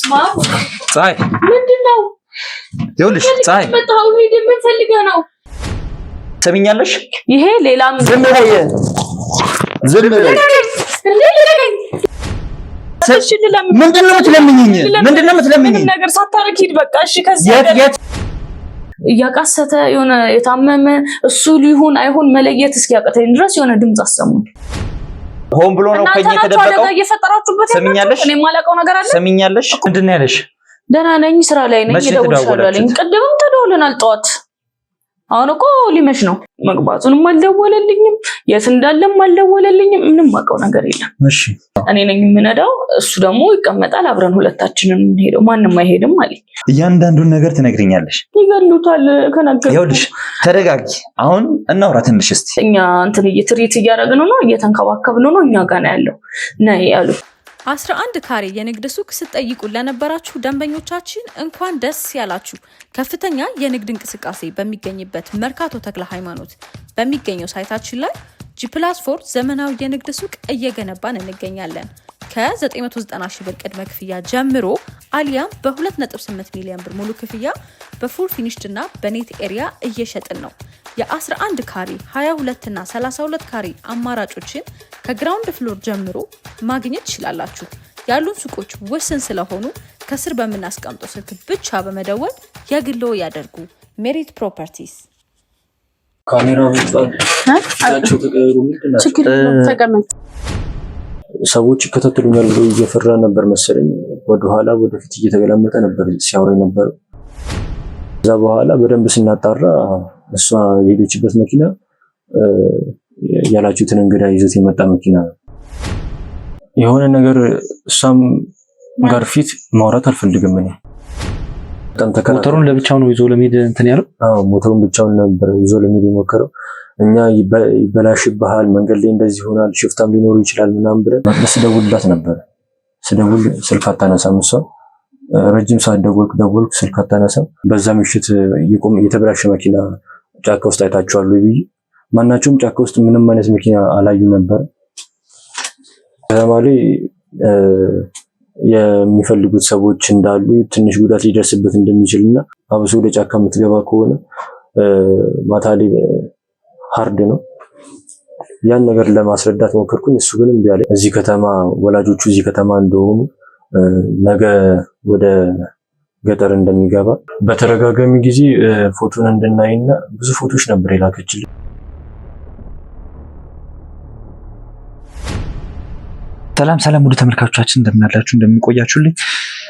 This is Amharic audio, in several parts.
ፀሐይ ምንድነው? ይኸውልሽ ፀሐይ መጣው ሄደ ምን ፈልገህ ነው? ሰሚኛለሽ? ይሄ ሌላም ዝም በይ ምንድነው የምትለምኚኝ? ምንድነው የምትለምኚኝ? ነገር ሳታረግ ሂድ በቃ እሺ። ከዚህ እያቃሰተ የሆነ የታመመ እሱ ሊሆን አይሆን መለየት እስኪያቀተኝ ድረስ የሆነ ድምጽ አሰሙ። ሆን ብሎ ነው ከኛ ተደበቀው። እየፈጠራችሁበት ሰሚኛለሽ? እኔ ማላቀው ነገር አለ። ሰሚኛለሽ? ምንድነው ያለሽ? ደህና ነኝ ስራ ላይ ነኝ እደውልልሻለሁ። ቅድምም ተደውለናል ጠዋት። አሁን እኮ ሊመሽ ነው። መግባቱንም አልደወለልኝም፣ የት እንዳለም አልደወለልኝም። ምንም አውቀው ነገር የለም። እሺ እኔ ነኝ የምነዳው፣ እሱ ደግሞ ይቀመጣል። አብረን ሁለታችንን እንሄደው፣ ማንንም አይሄድም አለኝ። እያንዳንዱን ነገር ትነግሪኛለሽ። ይገሉታል ከነገርኩ። ይኸውልሽ ተረጋጊ። አሁን እናውራ ትንሽ እስቲ። እኛ እንትን ትሪት እያደረግን ነው፣ እየተንከባከብን ነው። እኛ ጋር ነው ያለው ነይ ያሉ 11 ካሬ የንግድ ሱቅ ስትጠይቁ ለነበራችሁ ደንበኞቻችን እንኳን ደስ ያላችሁ። ከፍተኛ የንግድ እንቅስቃሴ በሚገኝበት መርካቶ ተክለ ሃይማኖት በሚገኘው ሳይታችን ላይ G+4 ዘመናዊ የንግድ ሱቅ እየገነባን እንገኛለን። ከ990 ሺህ ብር ቅድመ ክፍያ ጀምሮ አሊያም በ2.8 ሚሊዮን ብር ሙሉ ክፍያ በፉል ፊኒሽድ እና በኔት ኤሪያ እየሸጥን ነው። የ11 ካሬ 22 እና 32 ካሬ አማራጮችን ከግራውንድ ፍሎር ጀምሮ ማግኘት ትችላላችሁ። ያሉን ሱቆች ውስን ስለሆኑ ከስር በምናስቀምጠው ስልክ ብቻ በመደወል የግሎ ያደርጉ። ሜሪት ፕሮፐርቲስ። ካሜራው ታቸው ተቀመጥ። ሰዎች ይከታተሉኛል ብሎ እየፈራ ነበር መሰለኝ። ወደኋላ ወደፊት እየተገላመጠ ነበር ሲያወራ ነበር። ከዛ በኋላ በደንብ ስናጣራ እሷ የሄደችበት መኪና ያላችሁትን እንግዳ ይዘት የመጣ መኪና ነው። የሆነ ነገር እሷም ጋር ፊት ማውራት አልፈልግም። እኔ በጣም ሞተሩን ለብቻው ነው ይዞ ለሚሄድ እንትን ያለው። አዎ ሞተሩን ብቻውን ነበር ይዞ ለሚሄድ የሞከረው። እኛ ይበላሽብሃል፣ መንገድ ላይ እንደዚህ ይሆናል፣ ሽፍታም ሊኖር ይችላል ምናምን ብለን ስደውልላት ነበር። ስደውል ስልክ አታነሳም። እሷ ረጅም ሰዓት ደወልኩ ስልክ አታነሳም። በዛ ምሽት የተበላሸ መኪና ጫካ ውስጥ አይታችኋል ወይ? ማናቸውም ጫካ ውስጥ ምንም አይነት መኪና አላዩ ነበር። ከተማ ላይ የሚፈልጉት ሰዎች እንዳሉ ትንሽ ጉዳት ሊደርስበት እንደሚችልና አብሶ ወደ ጫካ የምትገባ ከሆነ ማታ ላይ ሃርድ ነው። ያን ነገር ለማስረዳት ሞከርኩኝ። እሱ ግን እምቢ አለኝ። እዚህ ከተማ ወላጆቹ እዚህ ከተማ እንደሆኑ ነገ ወደ ገጠር እንደሚገባ በተረጋጋሚ ጊዜ ፎቶን እንድናይና ብዙ ፎቶች ነበር የላከችልኝ። ሰላም ውድ ተመልካቾቻችን እንደምናላችሁ እንደምንቆያችሁልኝ።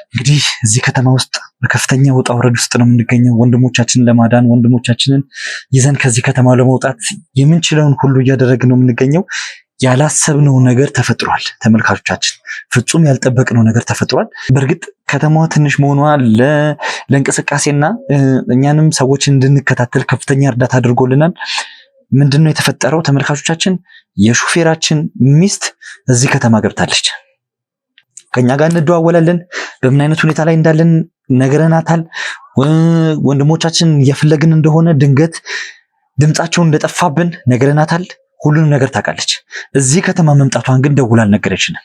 እንግዲህ እዚህ ከተማ ውስጥ በከፍተኛ ውጣ ውረድ ውስጥ ነው የምንገኘው። ወንድሞቻችንን ለማዳን ወንድሞቻችንን ይዘን ከዚህ ከተማ ለመውጣት የምንችለውን ሁሉ እያደረግን ነው የምንገኘው። ያላሰብነው ነገር ተፈጥሯል ተመልካቾቻችን፣ ፍጹም ያልጠበቅነው ነገር ተፈጥሯል። በእርግጥ ከተማዋ ትንሽ መሆኗ ለእንቅስቃሴና እኛንም ሰዎችን እንድንከታተል ከፍተኛ እርዳታ አድርጎልናል። ምንድነው የተፈጠረው ተመልካቾቻችን? የሹፌራችን ሚስት እዚህ ከተማ ገብታለች። ከኛ ጋር እንደዋወላለን። በምን አይነት ሁኔታ ላይ እንዳለን ነገረናታል። ወንድሞቻችን እየፈለግን እንደሆነ ድንገት ድምጻቸው እንደጠፋብን ነገረናታል። ሁሉንም ነገር ታውቃለች። እዚህ ከተማ መምጣቷን ግን ደውላ አልነገረችንም።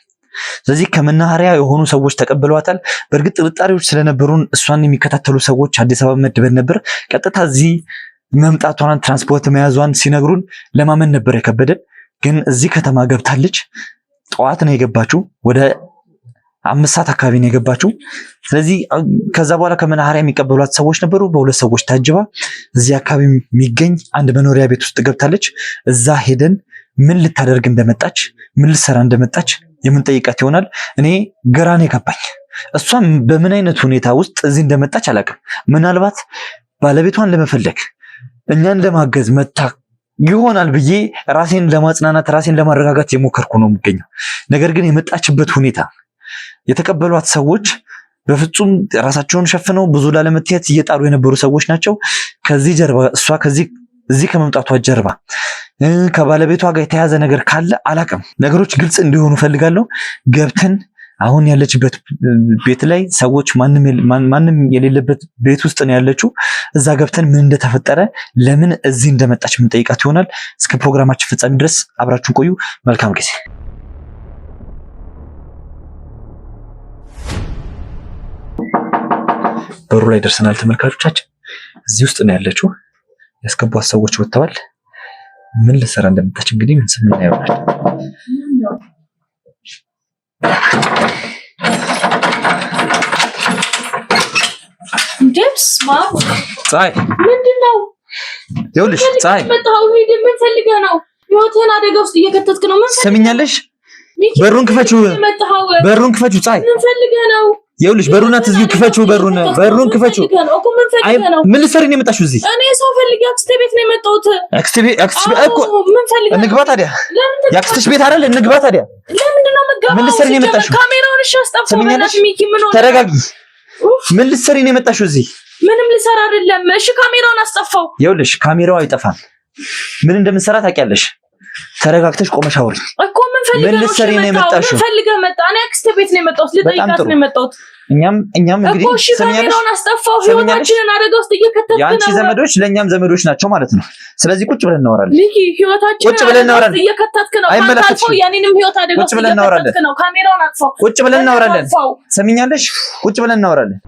ስለዚህ ከመናኸሪያ የሆኑ ሰዎች ተቀበሏታል። በእርግጥ ጥርጣሬዎች ስለነበሩን እሷን የሚከታተሉ ሰዎች አዲስ አበባ መድበን ነበር። ቀጥታ እዚህ መምጣቷን ትራንስፖርት መያዟን ሲነግሩን ለማመን ነበር የከበደን። ግን እዚህ ከተማ ገብታለች። ጠዋት ነው የገባችው፣ ወደ 5 ሰዓት አካባቢ ነው የገባችው። ስለዚህ ከዛ በኋላ ከመናኸሪያ የሚቀበሏት ሰዎች ነበሩ። በሁለት ሰዎች ታጅባ እዚህ አካባቢ የሚገኝ አንድ መኖሪያ ቤት ውስጥ ገብታለች። እዛ ሄደን ምን ልታደርግ እንደመጣች ምን ልትሰራ እንደመጣች የምንጠይቃት ይሆናል። እኔ ግራ ነው የገባኝ። እሷም በምን አይነት ሁኔታ ውስጥ እዚህ እንደመጣች አላውቅም። ምናልባት ባለቤቷን ለመፈለግ እኛን ለማገዝ መታ ይሆናል ብዬ ራሴን ለማጽናናት ራሴን ለማረጋጋት የሞከርኩ ነው የሚገኘው። ነገር ግን የመጣችበት ሁኔታ የተቀበሏት ሰዎች በፍጹም ራሳቸውን ሸፍነው ብዙ ላለመታየት እየጣሩ የነበሩ ሰዎች ናቸው። ከዚህ ጀርባ እሷ እዚህ ከመምጣቷ ጀርባ ከባለቤቷ ጋር የተያዘ ነገር ካለ አላውቅም። ነገሮች ግልጽ እንዲሆኑ ፈልጋለሁ። ገብተን አሁን ያለችበት ቤት ላይ ሰዎች ማንም የሌለበት ቤት ውስጥ ነው ያለችው። እዛ ገብተን ምን እንደተፈጠረ ለምን እዚህ እንደመጣች ምን ጠይቃት ይሆናል። እስከ ፕሮግራማችን ፍጻሜ ድረስ አብራችሁን ቆዩ። መልካም ጊዜ። በሩ ላይ ደርሰናል ተመልካቾቻችን። እዚህ ውስጥ ነው ያለችው። ያስገቧት ሰዎች ወጥተዋል። ምን ልሰራ እንደምታች እንግዲህ ምን ስም እናየዋለን። ጀምስ ማም ፀሐይ ምንድነው? ይኸውልሽ ፀሐይ ምን ፈልገህ ነው? ህይወትህን አደጋ ውስጥ እየከተትክ ነው። ምን ሰምኛለሽ? በሩን ክፈችው፣ በሩን ክፈችው ፀሐይ። ምን ፈልገህ ነው? ይኸውልሽ በሩን አትዝጊው፣ ክፈችው፣ በሩን ክፈችው። ምን ልትሰሪ ነው የመጣሽው እዚህ? እኔ ሰው ፈልጌ አክስቴ ቤት ነው የመጣሁት። አክስቴ ቤት እኮ ምን ፈልገህ? እንግባ ታዲያ። የአክስትሽ ቤት አይደል? እንግባ ታዲያ። ለምንድን ነው የምትገባው? ምን ልትሰሪ ነው የመጣሽው? ካሜራውን እሺ አስጠፋው። ሚኪ ምን ሆነ? ተረጋጊ። ምን ልትሰሪ ነው የመጣሽው እዚህ? ምንም ልሰራ አይደለም። እሺ ካሜራውን አስጠፋው። ይኸውልሽ ካሜራው አይጠፋም። ምን እንደምትሰራ ታውቂያለሽ። ተረጋግተሽ ቆመሽ አውሪ እኮ። ምን ልትሰሪ ነው የመጣሽው? ምን ፈልገህ መጣ? እኔ አክስቴ ቤት ነው የመጣሁት። ልጠይቃት ነው የመጣሁት። እኛም እንግዲህ ካሜራውን አስጠፋው። ህይወታችንን አደጋ ውስጥ እየከተትክ ነው። የአንቺ ዘመዶች ለእኛም ዘመዶች ናቸው ማለት ነው። ስለዚህ ቁጭ ብለን እናወራለን። ሚኪ ህይወታችንን እየከተትክ ነው። አልፎ የኔንም ህይወት አደጋ ውስጥ እየከተትክ ነው። ካሜራውን አጥፋው። ቁጭ ብለን እናወራለን። ሰሚኛለሽ? ቁጭ ብለን እናወራለን።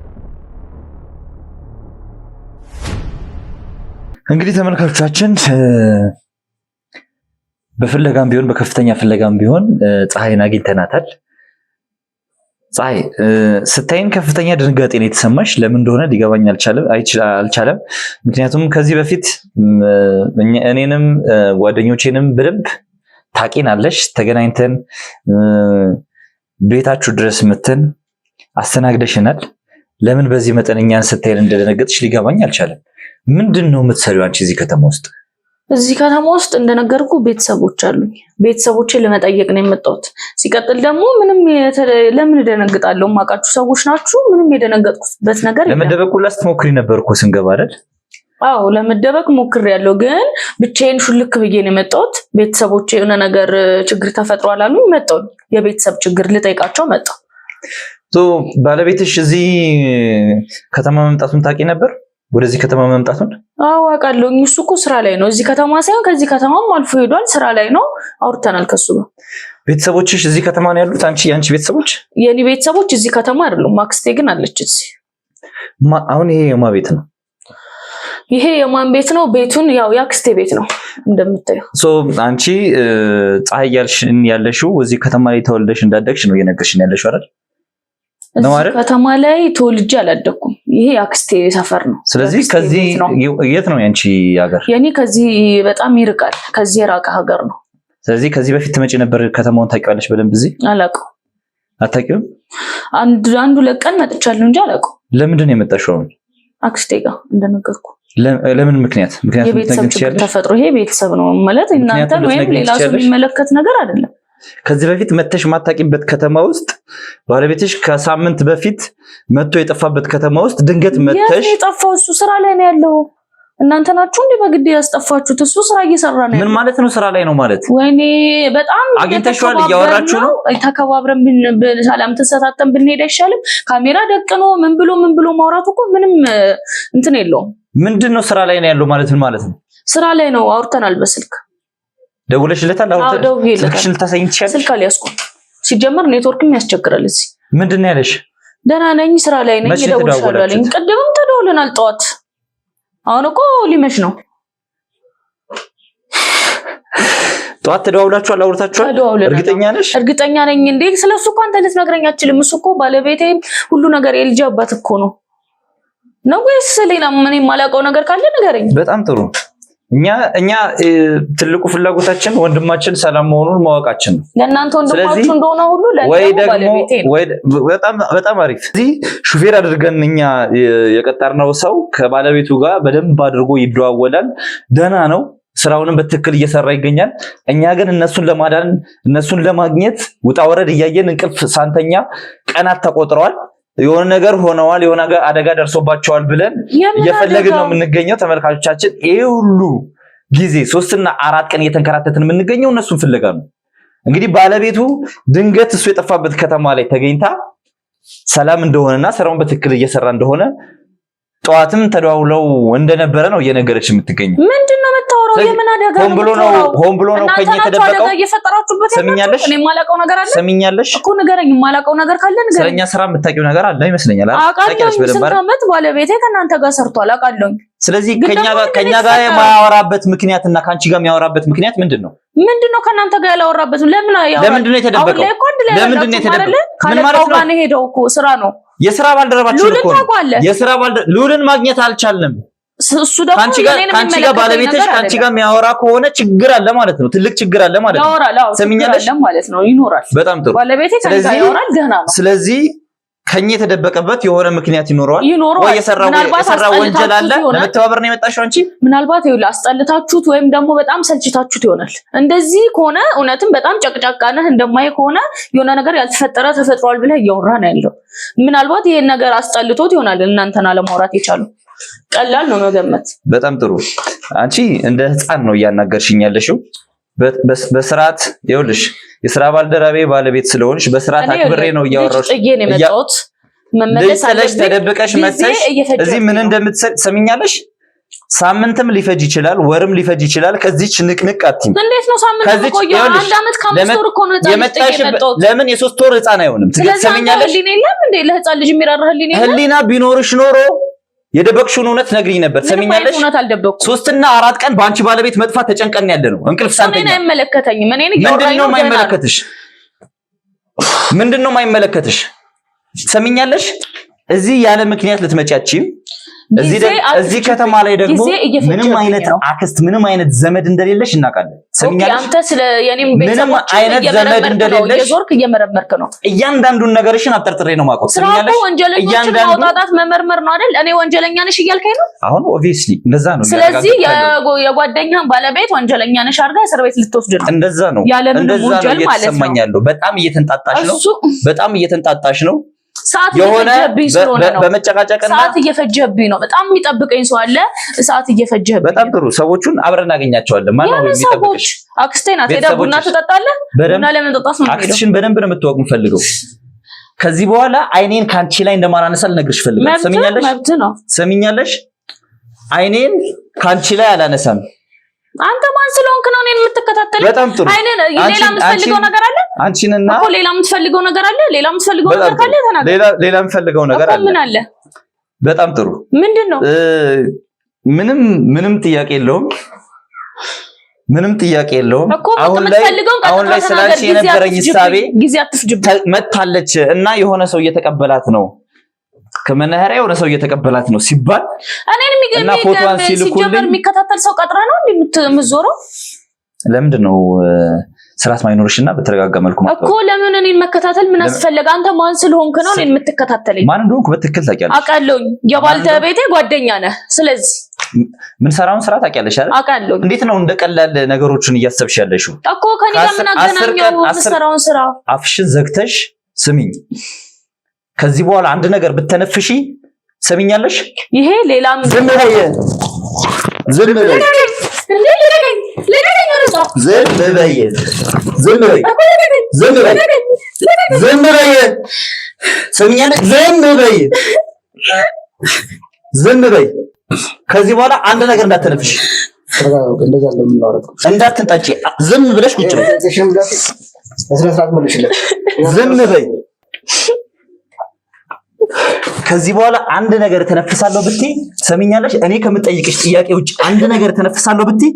እንግዲህ ተመልካቾቻችን በፍለጋም ቢሆን በከፍተኛ ፍለጋም ቢሆን ፀሐይን አግኝተናታል። ፀሐይ ስታይን ከፍተኛ ድንጋጤ ነው የተሰማሽ። ለምን እንደሆነ ሊገባኝ አልቻለም። ምክንያቱም ከዚህ በፊት እኔንም ጓደኞቼንም በደንብ ታቂናለሽ። ተገናኝተን ቤታችሁ ድረስ መተን አስተናግደሽናል። ለምን በዚህ መጠን እኛን ስታይን እንደደነገጥሽ ሊገባኝ አልቻለም። ምንድን ነው የምትሰሪው አንቺ እዚህ ከተማ ውስጥ? እዚህ ከተማ ውስጥ እንደነገርኩ ቤተሰቦች አሉኝ። ቤተሰቦችን ለመጠየቅ ነው የመጣሁት። ሲቀጥል ደግሞ ለምን እደነግጣለሁ? የማውቃችሁ ሰዎች ናችሁ። ምንም የደነገጥኩበት ነገር የለም። ለመደበቅ ሁላ ስትሞክሪ ነበር እኮ ስንገባ አይደል? አዎ ለመደበቅ ሞክሬያለሁ፣ ግን ብቻዬን ሹልክ ብዬ ነው የመጣሁት። ቤተሰቦቼ የሆነ ነገር ችግር ተፈጥሯል አሉኝ። መጣሁ። የቤተሰብ ችግር ልጠይቃቸው መጣሁ። ባለቤትሽ እዚህ ከተማ መምጣቱን ታውቂ ነበር? ወደዚህ ከተማ መምጣቱን? አዎ አውቃለሁ። እሱ እኮ ስራ ላይ ነው። እዚህ ከተማ ሳይሆን ከዚህ ከተማም አልፎ ሄዷል። ስራ ላይ ነው። አውርተናል ከሱ ጋር። ቤተሰቦችሽ እዚህ ከተማ ነው ያሉት? የአንቺ ቤተሰቦች? የኔ ቤተሰቦች እዚህ ከተማ አይደሉም። አክስቴ ግን አለች እዚህ። አሁን ይሄ የማን ቤት ነው? ይሄ የማን ቤት ነው? ቤቱን ያው የአክስቴ ቤት ነው እንደምታየው። አንቺ ፀሐይ ያለሽው እዚህ ከተማ ላይ ተወልደሽ እንዳደግሽ ነው እየነገርሽኝ ያለሽው አይደል? እዚህ ከተማ ላይ ተወልጄ አላደኩም። ይሄ የአክስቴ ሰፈር ነው። ስለዚህ ከዚህ የት ነው ያንቺ ሀገር? የኔ ከዚህ በጣም ይርቃል። ከዚህ የራቀ ሀገር ነው። ስለዚህ ከዚህ በፊት ትመጪ ነበር? ከተማውን ታውቂዋለሽ በደንብ? እዚህ አላውቀውም። አታውቂውም? አንዱ ለቀን መጥቻለሁ እንጂ አላውቀውም። ለምንድን ነው የመጣሽው አሁን? አክስቴ ጋር እንደነገርኩ። ለምን ምክንያት የቤተሰብ ችግር ተፈጥሮ። ይሄ ቤተሰብ ነው ማለት እናንተን ወይም ሌላ ሰው የሚመለከት ነገር አይደለም። ከዚህ በፊት መተሽ ማታቂበት ከተማ ውስጥ ባለቤትሽ ከሳምንት በፊት መጥቶ የጠፋበት ከተማ ውስጥ ድንገት መተሽ። የጠፋው እሱ ስራ ላይ ነው ያለው። እናንተ ናችሁ እንዴ በግድ ያስጠፋችሁት? እሱ ስራ እየሰራ ነው። ምን ማለት ነው ስራ ላይ ነው ማለት? ወይኔ በጣም አግኝተሽዋል? እያወራችሁ ነው? ተከባብረን ሰላም ተሰጣጣን ብንሄድ አይሻልም? ካሜራ ደቅኖ ምን ብሎ ማውራቱ እኮ ምንም እንትን የለውም። ምንድነው ስራ ላይ ነው ያለው ማለት? ምን ማለት ነው? ስራ ላይ ነው። አውርተናል በስልክ። ደውለሽለታል? ስልክሽን ልታሳይኝ ትችያለሽ? ስልክ አልያዝኩም። ሲጀመር ኔትወርክም ያስቸግራል እዚህ። ምንድን ነው ያለሽ? ደህና ነኝ፣ ስራ ላይ ነኝ፣ እደውልልሻለሁ አለኝ። ቅድምም ተደውለናል ጠዋት። አሁን እኮ ሊመሽ ነው። ጠዋት ተደዋውላችኋል? አውርታችኋል? እርግጠኛ ነሽ? እርግጠኛ ነኝ። እንዴ ስለሱ እኮ አንተ ልትነግረኝ አትችልም። እሱ እኮ ባለቤቴ ሁሉ ነገር የልጅ አባት እኮ ነው። ወይስ ሌላ ምን የማላውቀው ነገር ካለ ንገረኝ። በጣም ጥሩ። እኛ ትልቁ ፍላጎታችን ወንድማችን ሰላም መሆኑን ማወቃችን ነው። ለእናንተ ወንድማችሁ እንደሆነ ሁሉ ለባለቤቴ ነው። በጣም አሪፍ። እዚህ ሹፌር አድርገን እኛ የቀጠርነው ሰው ከባለቤቱ ጋር በደንብ አድርጎ ይደዋወላል። ደህና ነው። ስራውንም በትክክል እየሰራ ይገኛል። እኛ ግን እነሱን ለማዳን እነሱን ለማግኘት ውጣ ወረድ እያየን እንቅልፍ ሳንተኛ ቀናት ተቆጥረዋል። የሆነ ነገር ሆነዋል፣ የሆነ አደጋ ደርሶባቸዋል ብለን እየፈለግን ነው የምንገኘው። ተመልካቾቻችን ይሄ ሁሉ ጊዜ 3 እና 4 ቀን እየተንከራተትን የምንገኘው እነሱን ፍለጋ ነው። እንግዲህ ባለቤቱ ድንገት እሱ የጠፋበት ከተማ ላይ ተገኝታ ሰላም እንደሆነና ስራውን በትክክል እየሰራ እንደሆነ ጠዋትም ተደዋውለው እንደነበረ ነው እየነገረች የምትገኘው። ምንድነው መታወራው? የምን አደጋ ነው? ሆን ብሎ ነው ከኛ ተደበቀው። እየፈጠራችሁበት ሰሚኛለሽ? እኔ የማላውቀው ነገር አለ። ሰሚኛለሽ እኮ ንገረኝ፣ የማላውቀው ነገር ካለ ንገረኝ። ስለኛ ስራ የምታውቂው ነገር አለ ይመስለኛል። ታውቂያለሽ በደንብ። ስንት ዓመት ባለቤቴ ከእናንተ ጋር ሰርቷል አውቃለሁ። ስለዚህ ከኛ ጋር የማያወራበት ምክንያትና ካንቺ ጋር የሚያወራበት ምክንያት ምንድነው? ከናንተ ጋር ያላወራበት? ለምንድነው የተደበቀው? ለምንድነው የተደበቀው? ምን ማለት ነው? ሄደው እኮ ስራ ነው። የስራ ባልደረባችን እኮ ነው። ሉልን ማግኘት አልቻልንም። እሱ ደግሞ ካንቺ ጋር ባለቤትሽ ካንቺ ጋር የሚያወራ ከሆነ ችግር አለ ማለት ነው። ትልቅ ችግር አለ ማለት ነው። ሰሚኛለሽ ማለት ነው። ይኖራል። በጣም ጥሩ። ባለቤቴ ካንቺ ጋር ያወራል፣ ደህና ነው። ስለዚህ ከኛ የተደበቀበት የሆነ ምክንያት ይኖረዋል ወይ? የሰራው ወንጀል አለ። ለመተባበር ነው የመጣሽው አንቺ? ምናልባት ይኸውልህ አስጠልታችሁት ወይም ደግሞ በጣም ሰልችታችሁት ይሆናል። እንደዚህ ከሆነ እውነትም በጣም ጨቅጫቃ ነህ እንደማይ ከሆነ የሆነ ነገር ያልተፈጠረ ተፈጥሯል ብለህ እያወራህ ነው ያለው። ምናልባት ይሄን ነገር አስጠልቶት ይሆናል እናንተና ለማውራት የቻለው። ቀላል ነው መገመት። በጣም ጥሩ። አንቺ እንደ ህፃን ነው እያናገርሽኝ ያለሽው። በስርዓት ይኸውልሽ የስራ ባልደረቤ ባለቤት ስለሆንሽ በስርዓት አክብሬ ነው እያወራሁሽ። መመለስ አለሽ። ተደብቀሽ መተሽ እዚህ ምን እንደምትሰሚኛለሽ? ሳምንትም ሊፈጅ ይችላል፣ ወርም ሊፈጅ ይችላል። ከዚህች ንቅንቅ አትይም። እንዴት ነው ሳምንት ቆየው? አንድ አመት ከአምስት ወር እኮ ነው የመጣሽው። ለምን የሶስት ወር ህፃን አይሆንም? ትሰሚኛለሽ? ህሊና የለም እንዴ? ለህፃን ልጅ የሚራራ ህሊና ቢኖርሽ ኖሮ የደበቅሽውን እውነት ነግሪኝ ነበር። ሰሚኛለሽ? 3 እና 4 ቀን በአንቺ ባለቤት መጥፋት ተጨንቀን ያለ ነው። እንቅልፍ ሳንተኛ። እኔ አይመለከተኝም። ምንድነው የማይመለከትሽ? ሰሚኛለሽ? እዚህ ያለ ምክንያት ልትመጪያችም። እዚህ ከተማ ላይ ደግሞ ምንም አይነት አክስት ምንም አይነት ዘመድ እንደሌለሽ እናውቃለን። ሰሚኛለሽ? አንተ ስለ የኔም ቤተሰቦች ምንም አይነት ዘመድ እንደሌለሽ የዞርክ እየመረመርክ ነው። እያንዳንዱን ነገርሽን አጠርጥሬ ነው ማውቀው። ሰሚኛለሽ? ወንጀለኞችን ማውጣት መመርመር ነው አይደል? እኔ ወንጀለኛ ነሽ እያልከኝ ነው? አሁን ኦብቪየስሊ እንደዛ ነው። ስለዚህ የጓደኛህን ባለቤት ወንጀለኛ ነሽ አድርጋ እስር ቤት ልትወስድ ነው። እንደዛ ነው። እንደዛ ነው እየተሰማኛለሁ። በጣም እየተንጣጣሽ ነው። ሰዓት እየፈጀብኝ ስለሆነ ነው። በመጨቃጨቅና ሰዓት እየፈጀብኝ ነው። በጣም የሚጠብቀኝ ሰው አለ። ሰዓት እየፈጀብኝ። በጣም ጥሩ። ሰዎቹን አብረን እናገኛቸዋለን። ማን ነው የሚጠብቅሽ? አክስቴ ናት። ሄዳ ቡና ትጠጣለህ? ቡና ለምን ጠጣስ ነው? አክስትሽን በደንብ ነው የምትወቅ የምፈልገው። ከዚህ በኋላ አይኔን ካንቺ ላይ እንደማላነሳ ልነግርሽ ፈልጋለሁ። ሰሚኛለሽ? መብት ነው። ሰሚኛለሽ? አይኔን ካንቺ ላይ አላነሳም። አንተ ማን ስለሆንክ ነው እኔን የምትከታተለኝ? በጣም ጥሩ። አይኔን ሌላ የምትፈልገው ነገር አለ? አንቺንና እኮ ሌላ የምትፈልገው ነገር አለ? ሌላ የምትፈልገው ነገር ካለ ተናገር። ሌላ የምትፈልገው ነገር አለ? ምን አለ? በጣም ጥሩ። ምንድነው? ምንም ጥያቄ የለውም። ምንም ጥያቄ የለውም። አሁን ላይ ስላንቺ የነበረኝ ሐሳቤ ጊዜ አትፍጅብ መታለች እና የሆነ ሰው እየተቀበላት ነው ከመናኸሪያ የሆነ ሰው እየተቀበላት ነው ሲባል እኔን የሚከታተል ሰው ቀጥራ ነው እንደምትዞረው። ለምንድን ነው ስርዓት ማይኖርሽና በተረጋጋ መልኩ ማለት እኮ? ለምን እኔን መከታተል ምን አስፈለገ? አንተ ማን ስለሆንክ ነው እኔን የምትከታተለኝ? ማን እንደሆንኩ በትክክል ታውቂያለሽ። አውቃለሁ። የባልተቤቴ ጓደኛ ነህ። ስለዚህ ምን ሰራውን ስራ ታውቂያለሽ አይደል? አውቃለሁ። እንዴት ነው እንደቀላል ነገሮችን እያሰብሽ ያለሽው? እኮ ከኔ ጋር ምን አገናኘው? ሰራውን ስራ አፍሽን ዘግተሽ ስሚኝ። ከዚህ በኋላ አንድ ነገር ብትተነፍሺ ሰሚኛለሽ? ይሄ ሌላም ዝም በይ ከዚህ በኋላ አንድ ነገር እንዳትተነፍሺ። እንዳትንጣጪ ዝም ብለሽ ቁጭ በይ። ዝም በይ። ከዚህ በኋላ አንድ ነገር ተነፍሳለሁ ብትይ ሰሚኛለሽ? እኔ ከምጠይቅሽ ጥያቄ ውጭ አንድ ነገር ተነፍሳለሁ ብትይ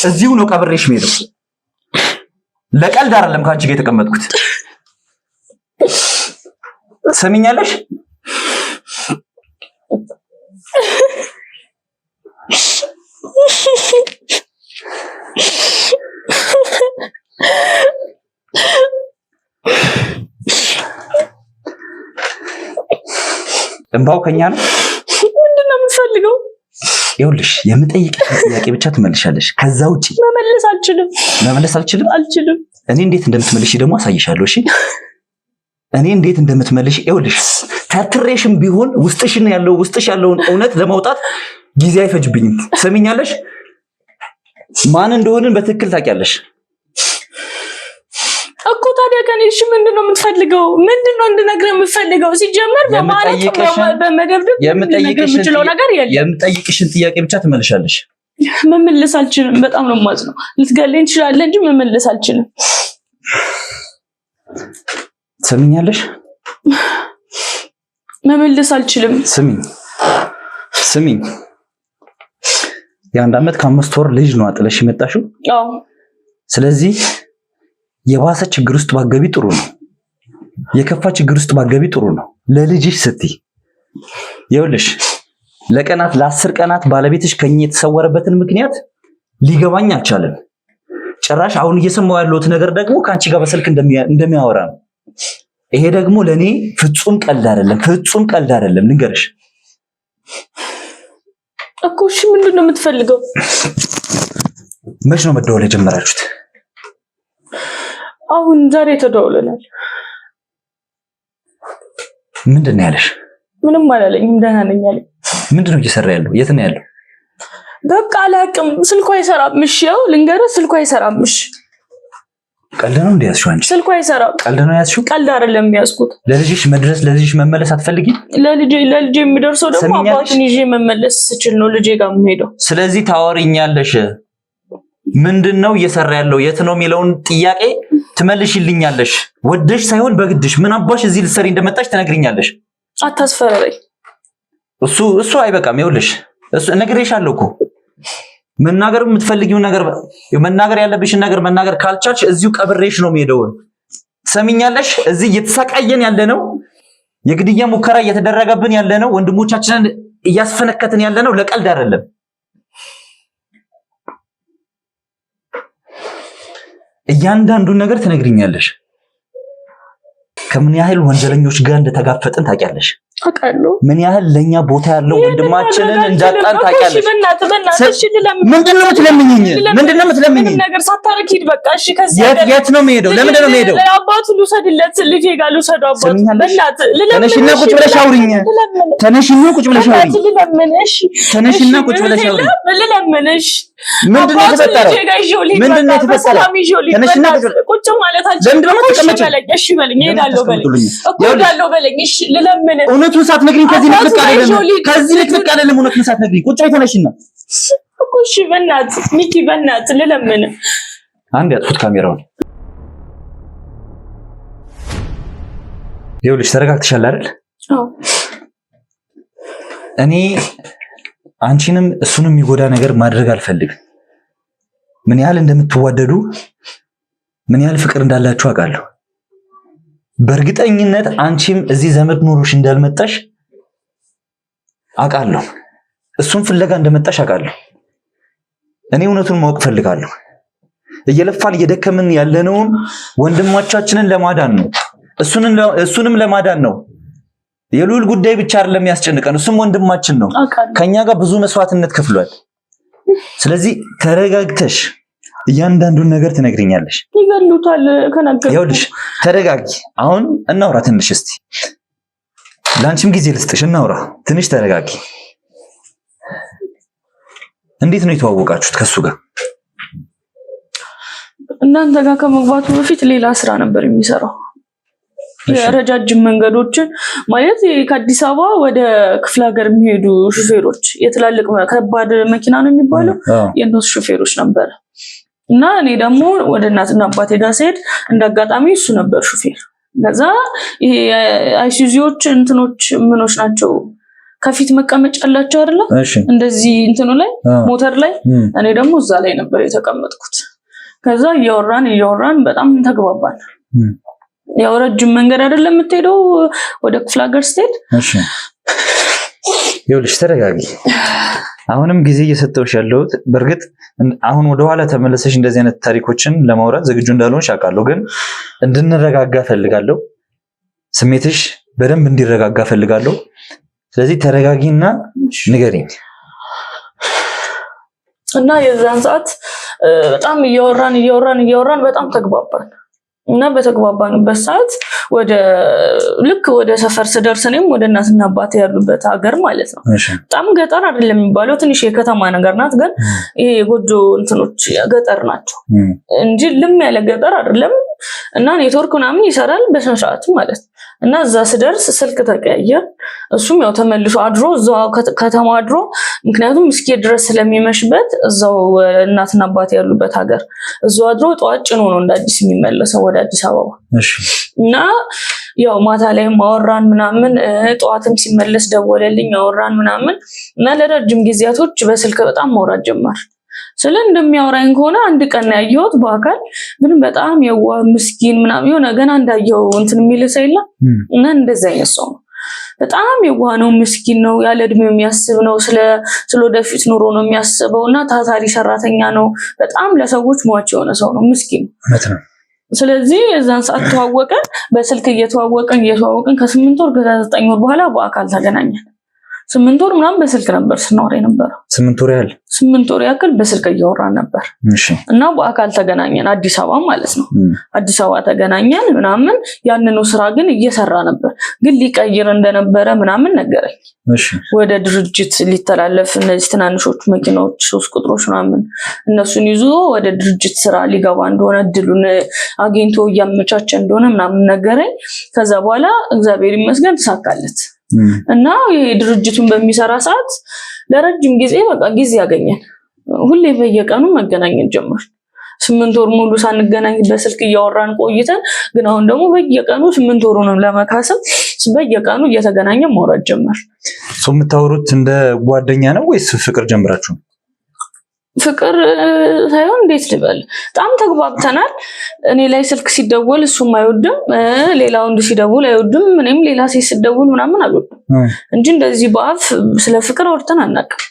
እዚሁ ነው ቀብሬሽ የምሄደው። ለቀልድ አይደለም ካንቺ ጋር የተቀመጥኩት። ሰሚኛለሽ? እንባው ከኛ ነው። ምንድነው የምትፈልገው? ይኸውልሽ የምጠይቅሽ ጥያቄ ብቻ ትመልሻለሽ። ከዛ ውጪ መመለስ አልችልም። እኔ እንዴት እንደምትመልሺ ደግሞ አሳይሻለሁ። እሺ እኔ እንዴት እንደምትመልሺ ይኸውልሽ። ተትሬሽም ቢሆን ውስጥሽ ያለውን እውነት ለማውጣት ጊዜ አይፈጅብኝም። ሰሚኛለሽ? ማን እንደሆንን በትክክል ታውቂያለሽ። እኮ ታዲያ ከኔ እሺ ምንድነው የምትፈልገው? ምንድነው እንድነግርህ የምትፈልገው? ሲጀመር በማለት በመደብደብ የምጠይቅሽው ነገር የለም። የምጠይቅሽን ጥያቄ ብቻ ትመልሻለሽ። መመለስ አልችልም። በጣም ነው የማዝነው። ልትገለኝ ትችላለህ እንጂ መመለስ አልችልም። ትሰሚኛለሽ? መመለስ አልችልም። ስሚኝ የ1 ዓመት ከ5 ወር ልጅ ነው አጥለሽ የመጣሽው። አዎ። ስለዚህ የባሰ ችግር ውስጥ ባገቢ ጥሩ ነው። የከፋ ችግር ውስጥ ባገቢ ጥሩ ነው። ለልጅሽ ስትይ ይኸውልሽ ለቀናት ለ10 ቀናት ባለቤትሽ ከኛ የተሰወረበትን ምክንያት ሊገባኝ አልቻለም። ጭራሽ አሁን እየሰማው ያለሁት ነገር ደግሞ ከአንቺ ጋር በስልክ እንደሚያወራ ነው። ይሄ ደግሞ ለኔ ፍጹም ቀልድ አይደለም። ልንገርሽ እኮ እሺ ምንድነው የምትፈልገው? መች ነው መደወል የጀመራችሁት? አሁን ዛሬ ተደውለናል። ምንድነው ያለሽ? ምንም አላለኝም። ደህና ነኝ አለኝ። ምንድነው እየሰራ ያለው? የት ነው ያለው? በቃ አላውቅም። ስልኩ አይሰራም። እሺ ያው ልንገርህ፣ ስልኩ አይሰራም። እሺ ቀልድ ነው እንዴ ያዝሽው አንቺ? ስልኩ አይሰራም። ቀልድ ነው ያዝሽው? ቀልድ አይደለም ያዝኩት። ለልጅሽ መድረስ ለልጅሽ መመለስ አትፈልጊ? ለልጄ የሚደርሰው ደግሞ አባቱን ይዤ መመለስ ስችል ነው ልጄ ጋር የምሄደው። ስለዚህ ታወሪኛለሽ። ምንድነው እየሰራ ያለው የት ነው የሚለውን ጥያቄ ትመልሽልኛለሽ። ወደሽ ሳይሆን በግድሽ ምን አባሽ እዚህ ልትሰሪ እንደመጣሽ ትነግሪኛለሽ። አታስፈራረኝ። እሱ አይበቃም። ይኸውልሽ እሱ ነግሬሻለሁ እኮ መናገር የምትፈልጊው ነገር መናገር ያለብሽን ነገር መናገር ካልቻልሽ እዚሁ ቀብሬሽ ነው የምሄደው። ትሰሚኛለሽ? እዚህ እየተሰቃየን ያለ ነው፣ የግድያ ሙከራ እየተደረገብን ያለ ነው፣ ወንድሞቻችንን እያስፈነከትን ያለ ነው። ለቀልድ አይደለም። እያንዳንዱን ነገር ትነግሪኛለሽ። ከምን ያህል ወንጀለኞች ጋር እንደተጋፈጥን ታውቂያለሽ። አውቃለሁ። ምን ያህል ለኛ ቦታ ያለው ወንድማችንን እንዳጣን ታውቂያለሽ። ምንድነው የምትለምኚኝ? ነገር ሳታረግ ሂድ በቃ። እሺ ከዚህ የት ነው የምሄደው? ለምንድን ነው የምሄደው? አባቱ ልውሰድለት፣ ልጄ ጋር ልውሰዱ። አባቱ ተነሽና ቁጭ ብለሽ አውሪኝ። ተነሽና ቁጭ ብለሽ አውሪኝ። ተነሽና ቁጭ ብለሽ አውሪኝ። ልለምንሽ። ምንድነው የተፈጠረው? ምንድነው የተፈጠረው? ተነሽና ቁጭ ማለት አልችልም። እሺ በለኝ፣ እሄዳለሁ በለኝ። እሺ ልለምን። እውነቱን ሳትነግሪኝ ከዚህ ልትልቅ አይደለም። እውነቱን ሳትነግሪኝ ቁጭ በይ። ተነሽና እኮ እሺ በእናትህ ሚኪ፣ በእናትህ ልለምን። አንድ ያጥፉት ካሜራውን። ይኸውልሽ ተረጋግተሻል አይደል? አዎ። እኔ አንቺንም እሱንም የሚጎዳ ነገር ማድረግ አልፈልግም። ምን ያህል እንደምትዋደዱ ምን ያህል ፍቅር እንዳላችሁ አውቃለሁ። በእርግጠኝነት አንቺም እዚህ ዘመድ ኑሮሽ እንዳልመጣሽ አውቃለሁ። እሱን ፍለጋ እንደመጣሽ አውቃለሁ። እኔ እውነቱን ማወቅ ፈልጋለሁ። እየለፋን እየደከምን ያለነውን ወንድሞቻችንን ለማዳን ነው። እሱንም ለማዳን ነው። የሉል ጉዳይ ብቻ አይደለም ያስጨንቀን፣ እሱም ወንድማችን ነው። ከኛ ጋር ብዙ መስዋዕትነት ከፍሏል። ስለዚህ ተረጋግተሽ እያንዳንዱን ነገር ትነግሪኛለሽ። ይገሉታል ከነገርኩ። ይኸውልሽ ተረጋጊ። አሁን እናውራ ትንሽ። እስቲ ለአንቺም ጊዜ ልስጥሽ፣ እናውራ ትንሽ። ተረጋጊ። እንዴት ነው የተዋወቃችሁት ከሱ ጋር? እናንተ ጋር ከመግባቱ በፊት ሌላ ስራ ነበር የሚሰራው። የረጃጅም መንገዶችን ማለት ከአዲስ አበባ ወደ ክፍለ ሀገር የሚሄዱ ሹፌሮች፣ የትላልቅ ከባድ መኪና ነው የሚባለው፣ የእነሱ ሹፌሮች ነበር። እና እኔ ደግሞ ወደ እናትና አባቴ ጋር ስሄድ እንዳጋጣሚ እሱ ነበር ሹፌር። ከዛ ይሄ አይሱዚዎች እንትኖች ምኖች ናቸው፣ ከፊት መቀመጫ አላቸው አይደለ? እንደዚህ እንትኑ ላይ ሞተር ላይ። እኔ ደግሞ እዛ ላይ ነበር የተቀመጥኩት። ከዛ እያወራን በጣም ተግባባን። ያው ረጅም መንገድ አይደለም የምትሄደው ወደ ክፍለ ሀገር ስትሄድ። እሺ ይኸውልሽ ተረጋጊ። አሁንም ጊዜ እየሰጠሁሽ ያለሁት በእርግጥ አሁን ወደኋላ ተመለሰሽ እንደዚህ አይነት ታሪኮችን ለማውራት ዝግጁ እንዳልሆንሽ አውቃለሁ፣ ግን እንድንረጋጋ ፈልጋለሁ። ስሜትሽ በደንብ እንዲረጋጋ ፈልጋለሁ። ስለዚህ ተረጋጊና ንገሪኝ። እና የዛን ሰዓት በጣም እያወራን በጣም ተግባባን። እና በተግባባንበት ሰዓት ወደ ሰፈር ስደርስ እኔም ወደ እናትና አባቴ ያሉበት ሀገር ማለት ነው። በጣም ገጠር አይደለም የሚባለው፣ ትንሽ የከተማ ነገር ናት። ግን ይሄ የጎጆ እንትኖች ገጠር ናቸው እንጂ ልም ያለ ገጠር አይደለም። እና ኔትወርክ ምናምን ይሰራል በስነ ስርዓት ማለት እና እዛ ስደርስ ስልክ ተቀያየር። እሱም ያው ተመልሶ አድሮ እዛው ከተማ አድሮ ምክንያቱም እስኪ ድረስ ስለሚመሽበት እዛው እናትና አባት ያሉበት ሀገር እዛው አድሮ ጠዋት ጭኖ ነው እንደ አዲስ የሚመለሰው ወደ አዲስ አበባ። እና ያው ማታ ላይ ማወራን ምናምን ጠዋትም ሲመለስ ደወለልኝ አወራን ምናምን እና ለረጅም ጊዜያቶች በስልክ በጣም ማውራት ጀመር። ስለ እንደሚያወራኝ ከሆነ አንድ ቀን ያየሁት በአካል ግን በጣም የዋህ ምስኪን ምናምን የሆነ ገና እንዳየው እንትን የሚል ሰው የለም እና እንደዛ አይነሳው ነው። በጣም የዋህ ነው፣ ምስኪን ነው፣ ያለ እድሜው የሚያስብ ነው፣ ስለወደፊት ኑሮ ነው የሚያስበው እና ታታሪ ሰራተኛ ነው። በጣም ለሰዎች ሟች የሆነ ሰው ነው፣ ምስኪን ነው። ስለዚህ እዛን ሰዓት ተዋወቀን፣ በስልክ እየተዋወቀን ከ8 ወር ከ9 ወር በኋላ በአካል ተገናኘን። 8 ወር ምናምን በስልክ ነበር ስናወራ የነበረው። 8 ወር ያክል በስልክ እያወራን ነበር እና በአካል ተገናኘን፣ አዲስ አበባ ማለት ነው። አዲስ አበባ ተገናኘን ምናምን ያንኑ ስራ ግን እየሰራ ነበር፣ ግን ሊቀይር እንደነበረ ምናምን ነገረኝ። ወደ ድርጅት ሊተላለፍ እነዚህ ትናንሾቹ መኪናዎች 3 ቁጥሮች ምናምን እነሱን ይዞ ወደ ድርጅት ስራ ሊገባ እንደሆነ እድሉን አግኝቶ እያመቻቸ እንደሆነ ምናምን ነገረኝ። ከዛ በኋላ እግዚአብሔር ይመስገን ተሳካለት። እና ድርጅቱን በሚሰራ ሰዓት ለረጅም ጊዜ በቃ ጊዜ ያገኘን ሁሌ በየቀኑ መገናኘት ጀመር። 8 ወር ሙሉ ሳንገናኝ በስልክ እያወራን ቆይተን ግን አሁን ደግሞ በየቀኑ 8 ወሩንም ለመካሰም በየቀኑ እየተገናኘን ማውራት ጀመር። የምታወሩት እንደ ጓደኛ ነው ወይስ ፍቅር ጀምራችሁ? ፍቅር ሳይሆን እንዴት ልበል በጣም ተግባብተናል። እኔ ላይ ስልክ ሲደወል እሱም አይወድም፣ ሌላ ወንድ ሲደውል አይወድም፣ እኔም ሌላ ሴት ሲደውል ምናምን አልወድም እንጂ እንደዚህ በአፍ ስለ ፍቅር አውርተን አናውቅም።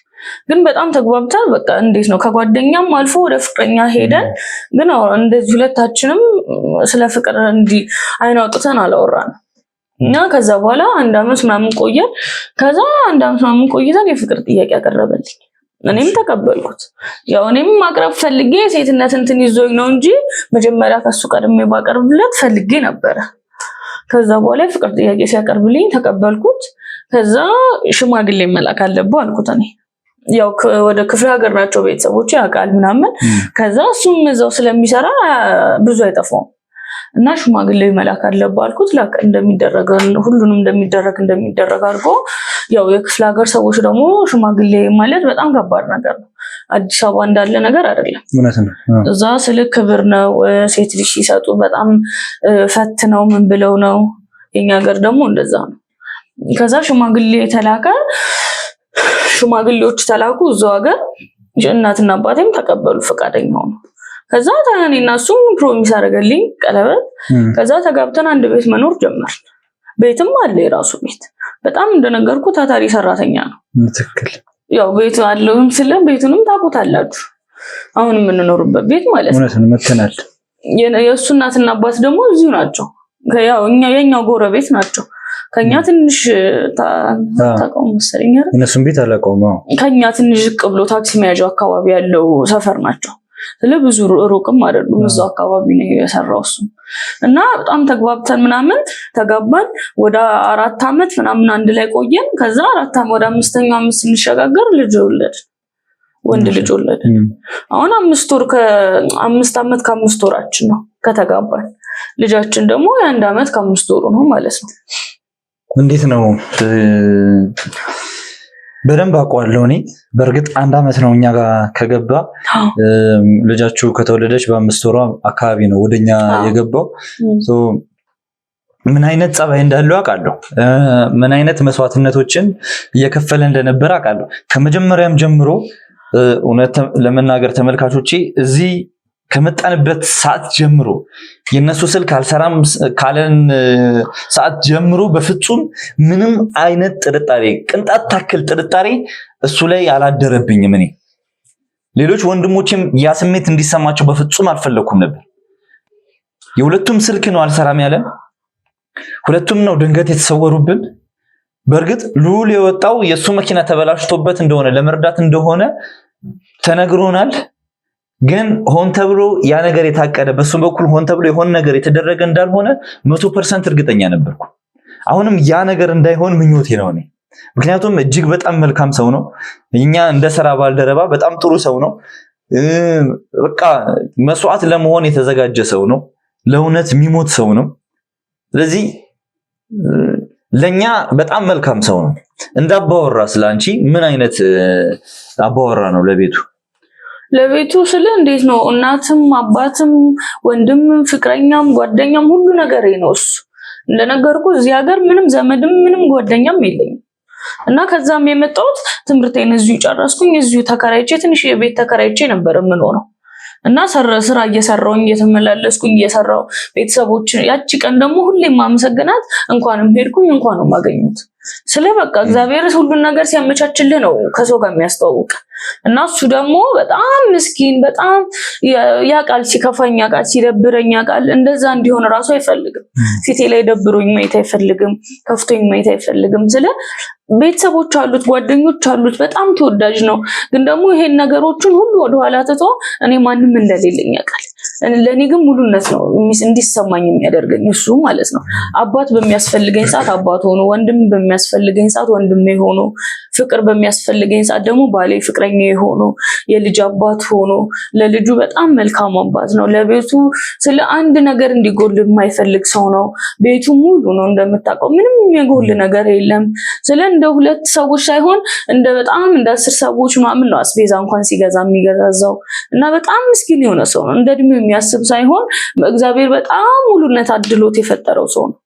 ግን በጣም ተግባብተን በቃ እንዴት ነው ከጓደኛም አልፎ ወደ ፍቅረኛ ሄደን ግን እንደዚህ ሁለታችንም ስለ ፍቅር እንዲህ አይን አውጥተን አላወራንም። እና ከዛ በኋላ 1 አመት ምናምን ቆየን። ከዛ 1 አመት ምናምን ቆይተን የፍቅር ጥያቄ አቀረበልኝ። እኔም ተቀበልኩት። ያው እኔም ማቅረብ ፈልጌ ሴትነት እንትን ይዞኝ ነው እንጂ መጀመሪያ ከሱ ቀድሜ ባቀርብለት ፈልጌ ነበር። ከዛ በኋላ ፍቅር ጥያቄ ሲያቀርብልኝ ተቀበልኩት። ከዛ ሽማግሌ መላክ አለብህ አልኩት። እኔ ያው ወደ ክፍለ ሀገር ናቸው ቤተሰቦች ያውቃል ምናምን። ከዛ እሱም እዛው ስለሚሰራ ብዙ አይጠፋውም እና ሽማግሌ መላክ አለብህ አልኩት። ላክ እንደሚደረግ ሁሉንም እንደሚደረግ አድርጎ ያው የክፍለ ሀገር ሰዎች ደግሞ ሽማግሌ ማለት በጣም ከባድ ነገር ነው። አዲስ አበባ እንዳለ ነገር አይደለም። እዛ ስለ ክብር ነው። ሴት ልጅ ሲሰጡ በጣም ፈት ነው ምን ብለው ነው። የኛ ሀገር ደግሞ እንደዛ ነው። ከዛ ሽማግሌዎች ተላኩ እዛው ሀገር። እናትና አባቴም ተቀበሉ ፈቃደኛ ሆኑ። ከዛ እኔና እሱም ፕሮሚስ አደረገልኝ ቀለበት። ከዛ ተጋብተን አንድ ቤት መኖር ጀመር። ቤትም አለ የራሱ ቤት። በጣም እንደነገርኩ ታታሪ ሰራተኛ ነው። ትክክል። ያው ቤት አለውም ስለ ቤቱንም ታውቁታላችሁ። አሁን የምንኖርበት ቤት ማለት ነው። እውነቱን መተናል። የእሱ እናትና አባት ደግሞ እዚሁ ናቸው። ያው የኛው ጎረቤት ናቸው። ከኛ ትንሽ ታውቀው መሰለኝ አይደል? እነሱም ቤት አላውቀውም። ከኛ ትንሽ ዝቅ ብሎ ታክሲ መያዣው አካባቢ ያለው ሰፈር ናቸው። ብዙ ሩቅም አይደሉም። እዛው አካባቢ ነው የሰራው እሱ። እና በጣም ተግባብተን ምናምን ተጋባን። ወደ 4 አመት ምናምን አንድ ላይ ቆየን። ከዛ 4 አመት ወደ 5ኛው አመት ስንሸጋገር ልጅ ወለድን፣ ወንድ ልጅ ወለድን። አሁን 5 አመት ከ5 ወራችን ነው ከተጋባን። ልጃችን ደግሞ የ1 አመት ከ5 ወሩ ነው ማለት ነው። እንዴት ነው? በደንብ አውቀዋለሁ እኔ። በእርግጥ 1 አመት ነው እኛ ጋር ከገባ። ልጃችሁ ከተወለደች በ5 ወሯ አካባቢ ነው ወደኛ የገባው። ምን አይነት ጸባይ እንዳለው አውቃለሁ። ምን አይነት መስዋዕትነቶችን እየከፈለ እንደነበረ አውቃለሁ። ከመጀመሪያም ጀምሮ እውነት ለመናገር ተመልካቾቼ እዚህ ከመጣንበት ሰዓት ጀምሮ የነሱ ስልክ አልሰራም ካለን ሰዓት ጀምሮ በፍጹም ምንም አይነት ጥርጣሬ፣ ቅንጣት ታክል ጥርጣሬ እሱ ላይ አላደረብኝም። እኔ ሌሎች ወንድሞችም ያ ስሜት እንዲሰማቸው በፍጹም አልፈለኩም ነበር። የሁለቱም ስልክ ነው አልሰራም ያለ፣ ሁለቱም ነው ድንገት የተሰወሩብን። በእርግጥ ሉል የወጣው የሱ መኪና ተበላሽቶበት እንደሆነ ለመርዳት እንደሆነ ተነግሮናል። ግን ሆን ተብሎ ያ ነገር የታቀደ በሱ በኩል ሆን ተብሎ የሆነ ነገር የተደረገ እንዳልሆነ 100% እርግጠኛ ነበርኩ። አሁንም ያ ነገር እንዳይሆን ምኞቴ ነው እኔ። ምክንያቱም እጅግ በጣም መልካም ሰው ነው። እኛ እንደ ስራ ባልደረባ በጣም ጥሩ ሰው ነው። በቃ መስዋዕት ለመሆን የተዘጋጀ ሰው ነው። ለእውነት የሚሞት ሰው ነው። ስለዚህ ለኛ በጣም መልካም ሰው ነው። እንዳባወራ ስላንቺ ምን አይነት አባወራ ነው ለቤቱ ስለ እንዴት ነው እናትም አባትም ወንድምም ፍቅረኛም ጓደኛም ሁሉ ነገር ነው እሱ። እንደነገርኩ እዚህ ሀገር ምንም ዘመድም ምንም ጓደኛም የለኝም እና ከዛም የመጣሁት ትምህርቴን እዚሁ ጨረስኩኝ። እዚሁ ተከራይቼ ትንሽ የቤት ተከራይቼ ነበር የምኖረው እና ስራ እየሰራሁኝ እየተመላለስኩኝ እየሰራሁ ቤተሰቦች ያቺ ቀን ደግሞ ሁሌም ማመሰግናት እንኳንም ሄድኩኝ እንኳንም አገኙት ስለ በቃ እግዚአብሔር ሁሉን ነገር ሲያመቻችልህ ነው ከሰው ጋር የሚያስተዋውቅ እና እሱ ደግሞ በጣም ምስኪን በጣም ያቃል ሲከፋኝ ያቃል ሲደብረኝ ያቃል እንደዛ እንዲሆን ራሱ አይፈልግም። ፊቴ ላይ ደብሮኝ ማየት አይፈልግም፣ ከፍቶኝ ማየት አይፈልግም። ስለ ቤተሰቦች አሉት ጓደኞች አሉት በጣም ተወዳጅ ነው። ግን ደግሞ ይሄን ነገሮችን ሁሉ ወደኋላ ትቶ እኔ ማንም እንደሌለኝ ያቃል። ለኔ ግን ሙሉነት ነው እንዲሰማኝ የሚያደርገኝ እሱ ማለት ነው። አባት በሚያስፈልገኝ ሰዓት አባት ሆኖ ወንድም በሚያስፈልገኝ ሰዓት ወንድሜ ሆኖ ፍቅር በሚያስፈልገኝ ሰዓት ደግሞ ባሌ ፍቅረኛ ሆኖ የልጅ አባት ሆኖ ለልጁ በጣም መልካም አባት ነው። ለቤቱ ስለ አንድ ነገር እንዲጎል የማይፈልግ ሰው ነው። ቤቱ ሙሉ ነው እንደምታውቀው ምንም የሚጎል ነገር የለም። ስለ እንደ ሁለት ሰዎች ሳይሆን በጣም እንደ 10 ሰዎች ምናምን ነው አስቤዛ እንኳን ሲገዛ የሚገዛዛው እና በጣም ምስኪን የሆነ ሰው ነው። እንደ እድሜው የሚያስብ ሳይሆን እግዚአብሔር በጣም ሙሉነት አድሎት የፈጠረው ሰው ነው።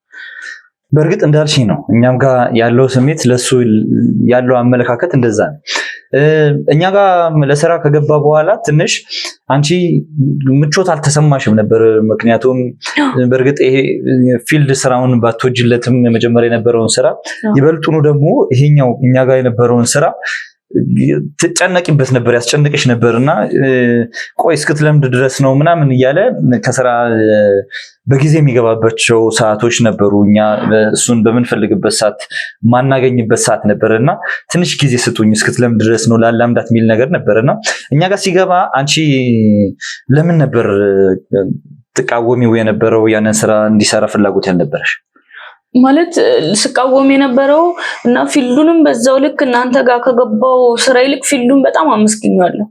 በእርግጥ እንዳልሽኝ ነው እኛም ጋር ያለው ስሜት ለሱ ያለው አመለካከት እንደዛ ነው። እኛ ጋር ለስራ ከገባ በኋላ ትንሽ አንቺ ምቾት አልተሰማሽም ነበር። ምክንያቱም በእርግጥ ይሄ ፊልድ ስራውን ባትወጂለትም የመጀመሪያ የነበረውን ስራ ይበልጡኑ ደግሞ ይሄኛው እኛ ጋር የነበረውን ስራ ትጨነቂበት ነበር ያስጨንቅሽ ነበርና ቆይ እስክትለምድ ድረስ ነው ምናምን እያለ ከስራ በጊዜ የሚገባባቸው ሰዓቶች ነበሩ። እኛ እሱን በምንፈልግበት ሰዓት ማናገኝበት ሰዓት ነበርና ትንሽ ጊዜ ስጡኝ እስክትለምድ ድረስ ነው ላላምዳት የሚል ነገር ነበርና እኛ ጋር ሲገባ አንቺ ለምን ነበር ትቃወሚው የነበረው ያንን ስራ እንዲሰራ ፍላጎት ያልነበረሽ? ማለት ስቃወም የነበረው እና ፊልዱንም በዛው ልክ እናንተ ጋር ከገባው ስራ ይልቅ ፊልዱን በጣም አመስግኛለሁ።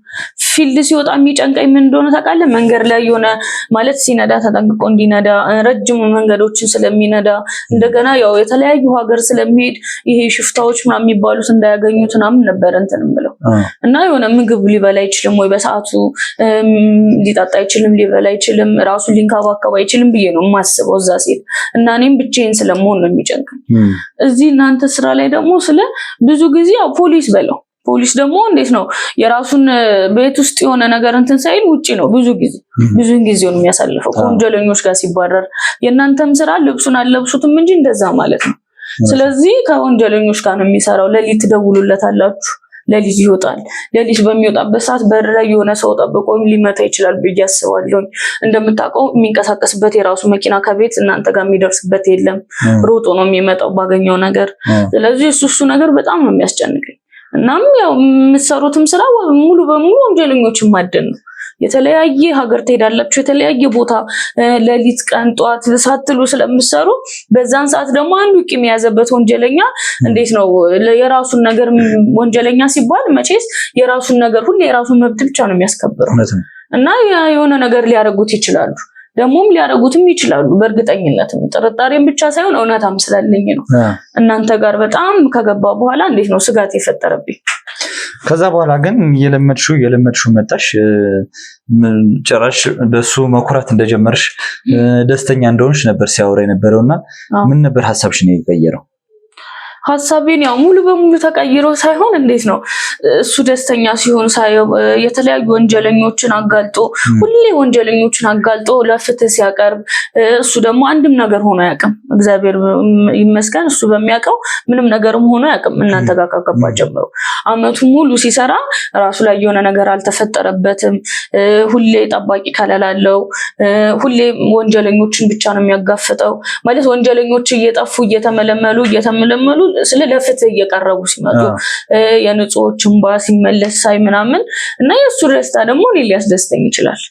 ፊልድ ሲወጣ የሚጨንቀኝ ምን እንደሆነ ታውቃለህ? መንገድ ላይ የሆነ ማለት ሲነዳ ተጠንቅቆ እንዲነዳ ረጅም መንገዶችን ስለሚነዳ እንደገና ያው የተለያዩ ሀገር ስለሚሄድ ይሄ ሽፍታዎች ምናምን የሚባሉት እንዳያገኙት ምናምን ነበር እንትን የምለው እና የሆነ ምግብ ሊበላ አይችልም ወይ በሰዓቱ ሊጠጣ አይችልም ሊበላ አይችልም ራሱን ሊንከባከብ አይችልም ብዬ ነው የማስበው እዛ ሲል እና እኔም ብቻዬን ስለመሆን ነው የሚጨንቀኝ። እዚህ እናንተ ስራ ላይ ደግሞ ስለ ብዙ ጊዜ ያው ፖሊስ ደግሞ እንዴት ነው የራሱን ቤት ውስጥ የሆነ ነገር እንትን ሳይል ውጪ ነው ብዙ ጊዜውን የሚያሳልፈው ከወንጀለኞች ጋር ሲባረር። የእናንተም ስራ ልብሱን አለብሱትም እንጂ እንደዛ ማለት ነው። ስለዚህ ከወንጀለኞች ጋር ነው የሚሰራው። ሌሊት ትደውሉለታላችሁ ሌሊት ይወጣል። ሌሊት በሚወጣበት ሰዓት በር ላይ የሆነ ሰው ጠብቆ ሊመታ ይችላል ብዬ አስባለሁ። እንደምታውቀው የሚንቀሳቀስበት የራሱ መኪና ከቤት እናንተ ጋር የሚደርስበት የለም። ሮጦ ነው የሚመጣው ባገኘው ነገር። ስለዚህ እሱ ነገር በጣም ነው የሚያስጨንቀኝ። እናም ያው የምትሰሩትም ስራ ሙሉ በሙሉ ወንጀለኞችን ማደን ነው። የተለያየ ሀገር ትሄዳላችሁ የተለያየ ቦታ ሌሊት ቀን ጧት ሳትሉ ስለምትሰሩ በዛን ሰዓት ደግሞ አንዱ ቂም የያዘበት ወንጀለኛ እንዴት ነው የራሱን ነገር ወንጀለኛ ሲባል መቼስ የራሱን ነገር ሁሉ የራሱን መብት ብቻ ነው የሚያስከብረው እና የሆነ ነገር ሊያደርጉት ይችላሉ። ደግሞም ሊያደርጉትም ይችላሉ። በእርግጠኝነትም ጥርጣሬም ብቻ ሳይሆን እውነታም ስላለኝ ነው። እናንተ ጋር በጣም ከገባ በኋላ እንዴት ነው ስጋት የፈጠረብኝ። ከዛ በኋላ ግን የለመድሽው መጣሽ። ጭራሽ በሱ መኩራት እንደጀመርሽ ደስተኛ እንደሆንሽ ነበር ሲያወራ የነበረውና ምን ነበር ሐሳብሽ ነው የቀየረው? ሐሳቤን ያው ሙሉ በሙሉ ተቀይሮ ሳይሆን እንዴት ነው እሱ ደስተኛ ሲሆን ሳይው የተለያዩ ወንጀለኞችን አጋልጦ ሁሌ ወንጀለኞችን አጋልጦ ለፍትህ ሲያቀርብ እሱ ደግሞ አንድም ነገር ሆኖ አያውቅም። እግዚአብሔር ይመስገን እሱ በሚያውቀው ምንም ነገርም ሆኖ አያውቅም። እናንተ ጋር ከገባ ጀምሮ አመቱ ሙሉ ሲሰራ ራሱ ላይ የሆነ ነገር አልተፈጠረበትም። ሁሌ ጠባቂ ከለላለው ሁሌ ወንጀለኞችን ብቻ ነው የሚያጋፍጠው። ማለት ወንጀለኞች እየጠፉ እየተመለመሉ ስለ ለፍትህ እየቀረቡ ሲመጡ የንጹዎች እንባ ሲመለስ ሳይ ምናምን እና የሱ ደስታ ደግሞ እኔ ሊያስደስተኝ ይችላል።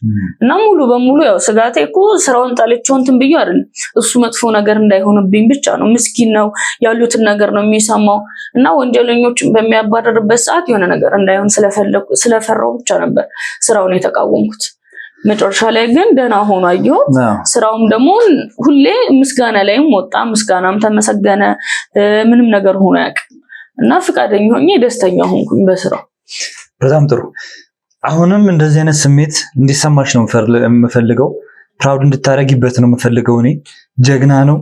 እና ሙሉ በሙሉ ያው ስጋቴ እኮ ስራውን ጠልቼው እንትን ብዬ አይደለም እሱ መጥፎ ነገር እንዳይሆንብኝ ብቻ ነው። ምስኪን ነው ያሉትን ነገር ነው የሚሰማው እና ወንጀለኞችን በሚያባረርበት ሰዓት የሆነ ነገር እንዳይሆን ስለፈራው ብቻ ነበር ስራውን የተቃወምኩት። መጨረሻ ላይ ግን ደህና ሆኖ አየሁት። ስራውም ደግሞ ሁሌ ምስጋና ላይም ወጣ፣ ምስጋናም ተመሰገነ፣ ምንም ነገር ሆኖ ያውቅ እና ፍቃደኛ ሆኜ ደስተኛ ሆንኩኝ በስራው። በጣም ጥሩ። አሁንም እንደዚህ አይነት ስሜት እንዲሰማሽ ነው የምፈልገው። ፕራውድ እንድታረጊበት ነው የምፈልገው። እኔ ጀግና ነው።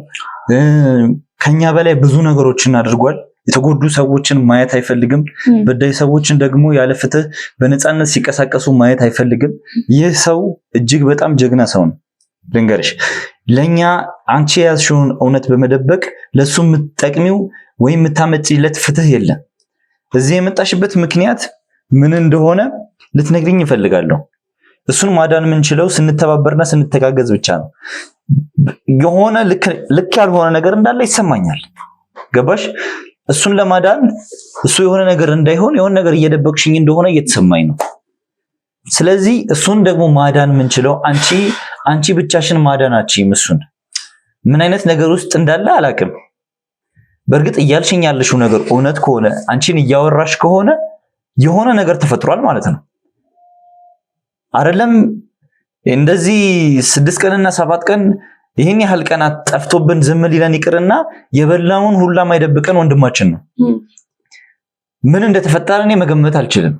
ከኛ በላይ ብዙ ነገሮችን አድርጓል። የተጎዱ ሰዎችን ማየት አይፈልግም። በዳይ ሰዎችን ደግሞ ያለ ፍትህ በነፃነት ሲቀሳቀሱ ማየት አይፈልግም። ይህ ሰው እጅግ በጣም ጀግና ሰው ነው። ልንገርሽ፣ ለኛ አንቺ የያዝሽውን እውነት በመደበቅ ለሱ የምትጠቅሚው ወይም የምታመጪለት ፍትህ የለም። እዚህ የመጣሽበት ምክንያት ምን እንደሆነ ልትነግሪኝ እፈልጋለሁ። እሱን ማዳን የምንችለው ስንተባበርና ስንተጋገዝ ብቻ ነው። የሆነ ልክ ያልሆነ ነገር እንዳለ ይሰማኛል። ገባሽ? እሱን ለማዳን እሱ የሆነ ነገር እንዳይሆን የሆነ ነገር እየደበቅሽኝ እንደሆነ እየተሰማኝ ነው። ስለዚህ እሱን ደግሞ ማዳን የምንችለው አንቺ ብቻሽን ማዳናችሁም እሱን ምን አይነት ነገር ውስጥ እንዳለ አላቅም። በእርግጥ እያልሽኝ ያለሽው ነገር እውነት ከሆነ አንቺን እያወራሽ ከሆነ የሆነ ነገር ተፈጥሯል ማለት ነው። አይደለም እንደዚህ 6 ቀንና 7 ቀን ይሄን ያህል ቀናት ጠፍቶብን ዝም ሊለን ይቅርና የበላውን ሁላ ማይደብቀን ወንድማችን ነው። ምን እንደተፈጠረ እኔ መገመት አልችልም።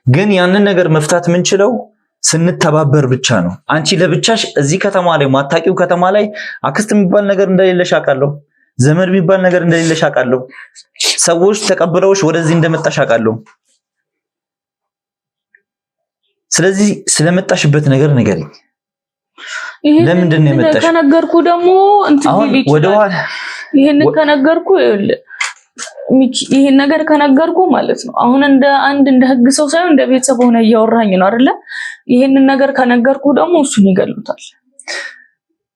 ግን ያንን ነገር መፍታት የምንችለው ስንተባበር ብቻ ነው። አንቺ ለብቻሽ እዚህ ከተማ ላይ ማታቂው ከተማ ላይ አክስት የሚባል ነገር እንደሌለሽ አውቃለሁ። ዘመድ የሚባል ነገር እንደሌለሽ አውቃለሁ። ሰዎች ተቀብለውሽ ወደዚህ እንደመጣሽ አውቃለሁ። ስለዚህ ስለመጣሽበት ነገር ንገሪኝ። ለምንድን ነው የመጣሽ? ከነገርኩ ደግሞ ይሄንን ከነገርኩ ይሄን ነገር ከነገርኩ ማለት ነው አሁን እንደ ህግ ሰው ሳይሆን እንደ ቤተሰብ ሆነ እያወራኝ ነው አይደለ? ይሄንን ነገር ከነገርኩ ደግሞ እሱን ይገሉታል።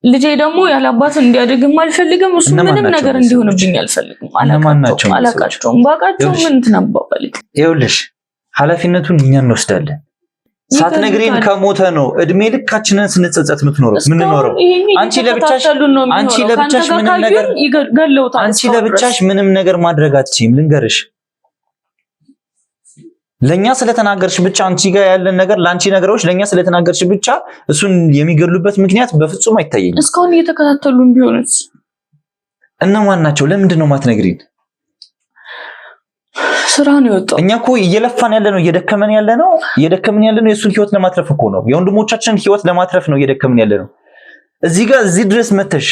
ልጄ ደግሞ ያላባት እንዲያድግም አልፈልግም። እሱ ምንም ነገር እንዲሆንብኝ አልፈልግም። አላቃቸውም ባቃቸው ምን ትነባባል? ይኸውልሽ ኃላፊነቱን እኛ እንወስዳለን። ሳትነግሪን ከሞተ ነው እድሜ ልካችንን ስንጸጸት የምትኖረው ምንኖረው። አንቺ ለብቻሽ ምንም ነገር ማድረግ አትችይም። ልንገርሽ፣ ለኛ ስለተናገርሽ ብቻ አንቺ ጋር ያለን ነገር ለአንቺ ነገሮች ለኛ ስለተናገርሽ ብቻ እሱን የሚገሉበት ምክንያት በፍጹም አይታየኝም። እስካሁን እየተከታተሉን ቢሆንስ እነማን ናቸው? ለምንድን ነው ማትነግሪን? ስራ ነው የወጣው። እኛ እኮ እየለፋን ያለ ነው እየደከመን ያለ ነው የእሱን ህይወት ለማትረፍ እኮ ነው። የወንድሞቻችንን ህይወት ለማትረፍ ነው እየደከመን ያለ ነው። እዚህ ድረስ መተሽ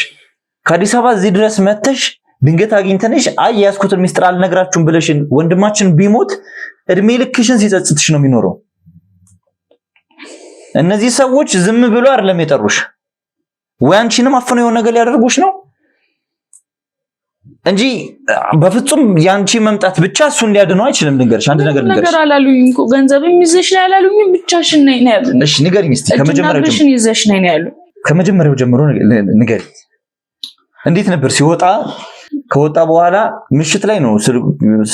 ከአዲስ አበባ እዚህ ድረስ መተሽ ድንገት አግኝተንሽ ያስኩትን ሚስጥር አልነግራችሁም ብለሽን ወንድማችን ቢሞት እድሜ ልክሽን ሲጸጽትሽ ነው የሚኖረው። እነዚህ ሰዎች ዝም ብሎ አይደለም የጠሩሽ፣ ወይ አንቺንም አፍነው የሆነ ነገር ሊያደርጉሽ ነው እንጂ በፍጹም ያንቺ መምጣት ብቻ እሱን ሊያድነው አይችልም። ልንገርሽ አንድ ነገር ልንገርሽ። ነገር አላሉኝ እኮ ገንዘብም ይዘሽ ነው ያላሉኝ፣ ብቻሽን ነኝ ነው ያሉኝ። እሺ ንገሪኝ እስቲ ከመጀመሪያው ጀምሮ ንገሪኝ። እንዴት ነበር ሲወጣ? ከወጣ በኋላ ምሽት ላይ ነው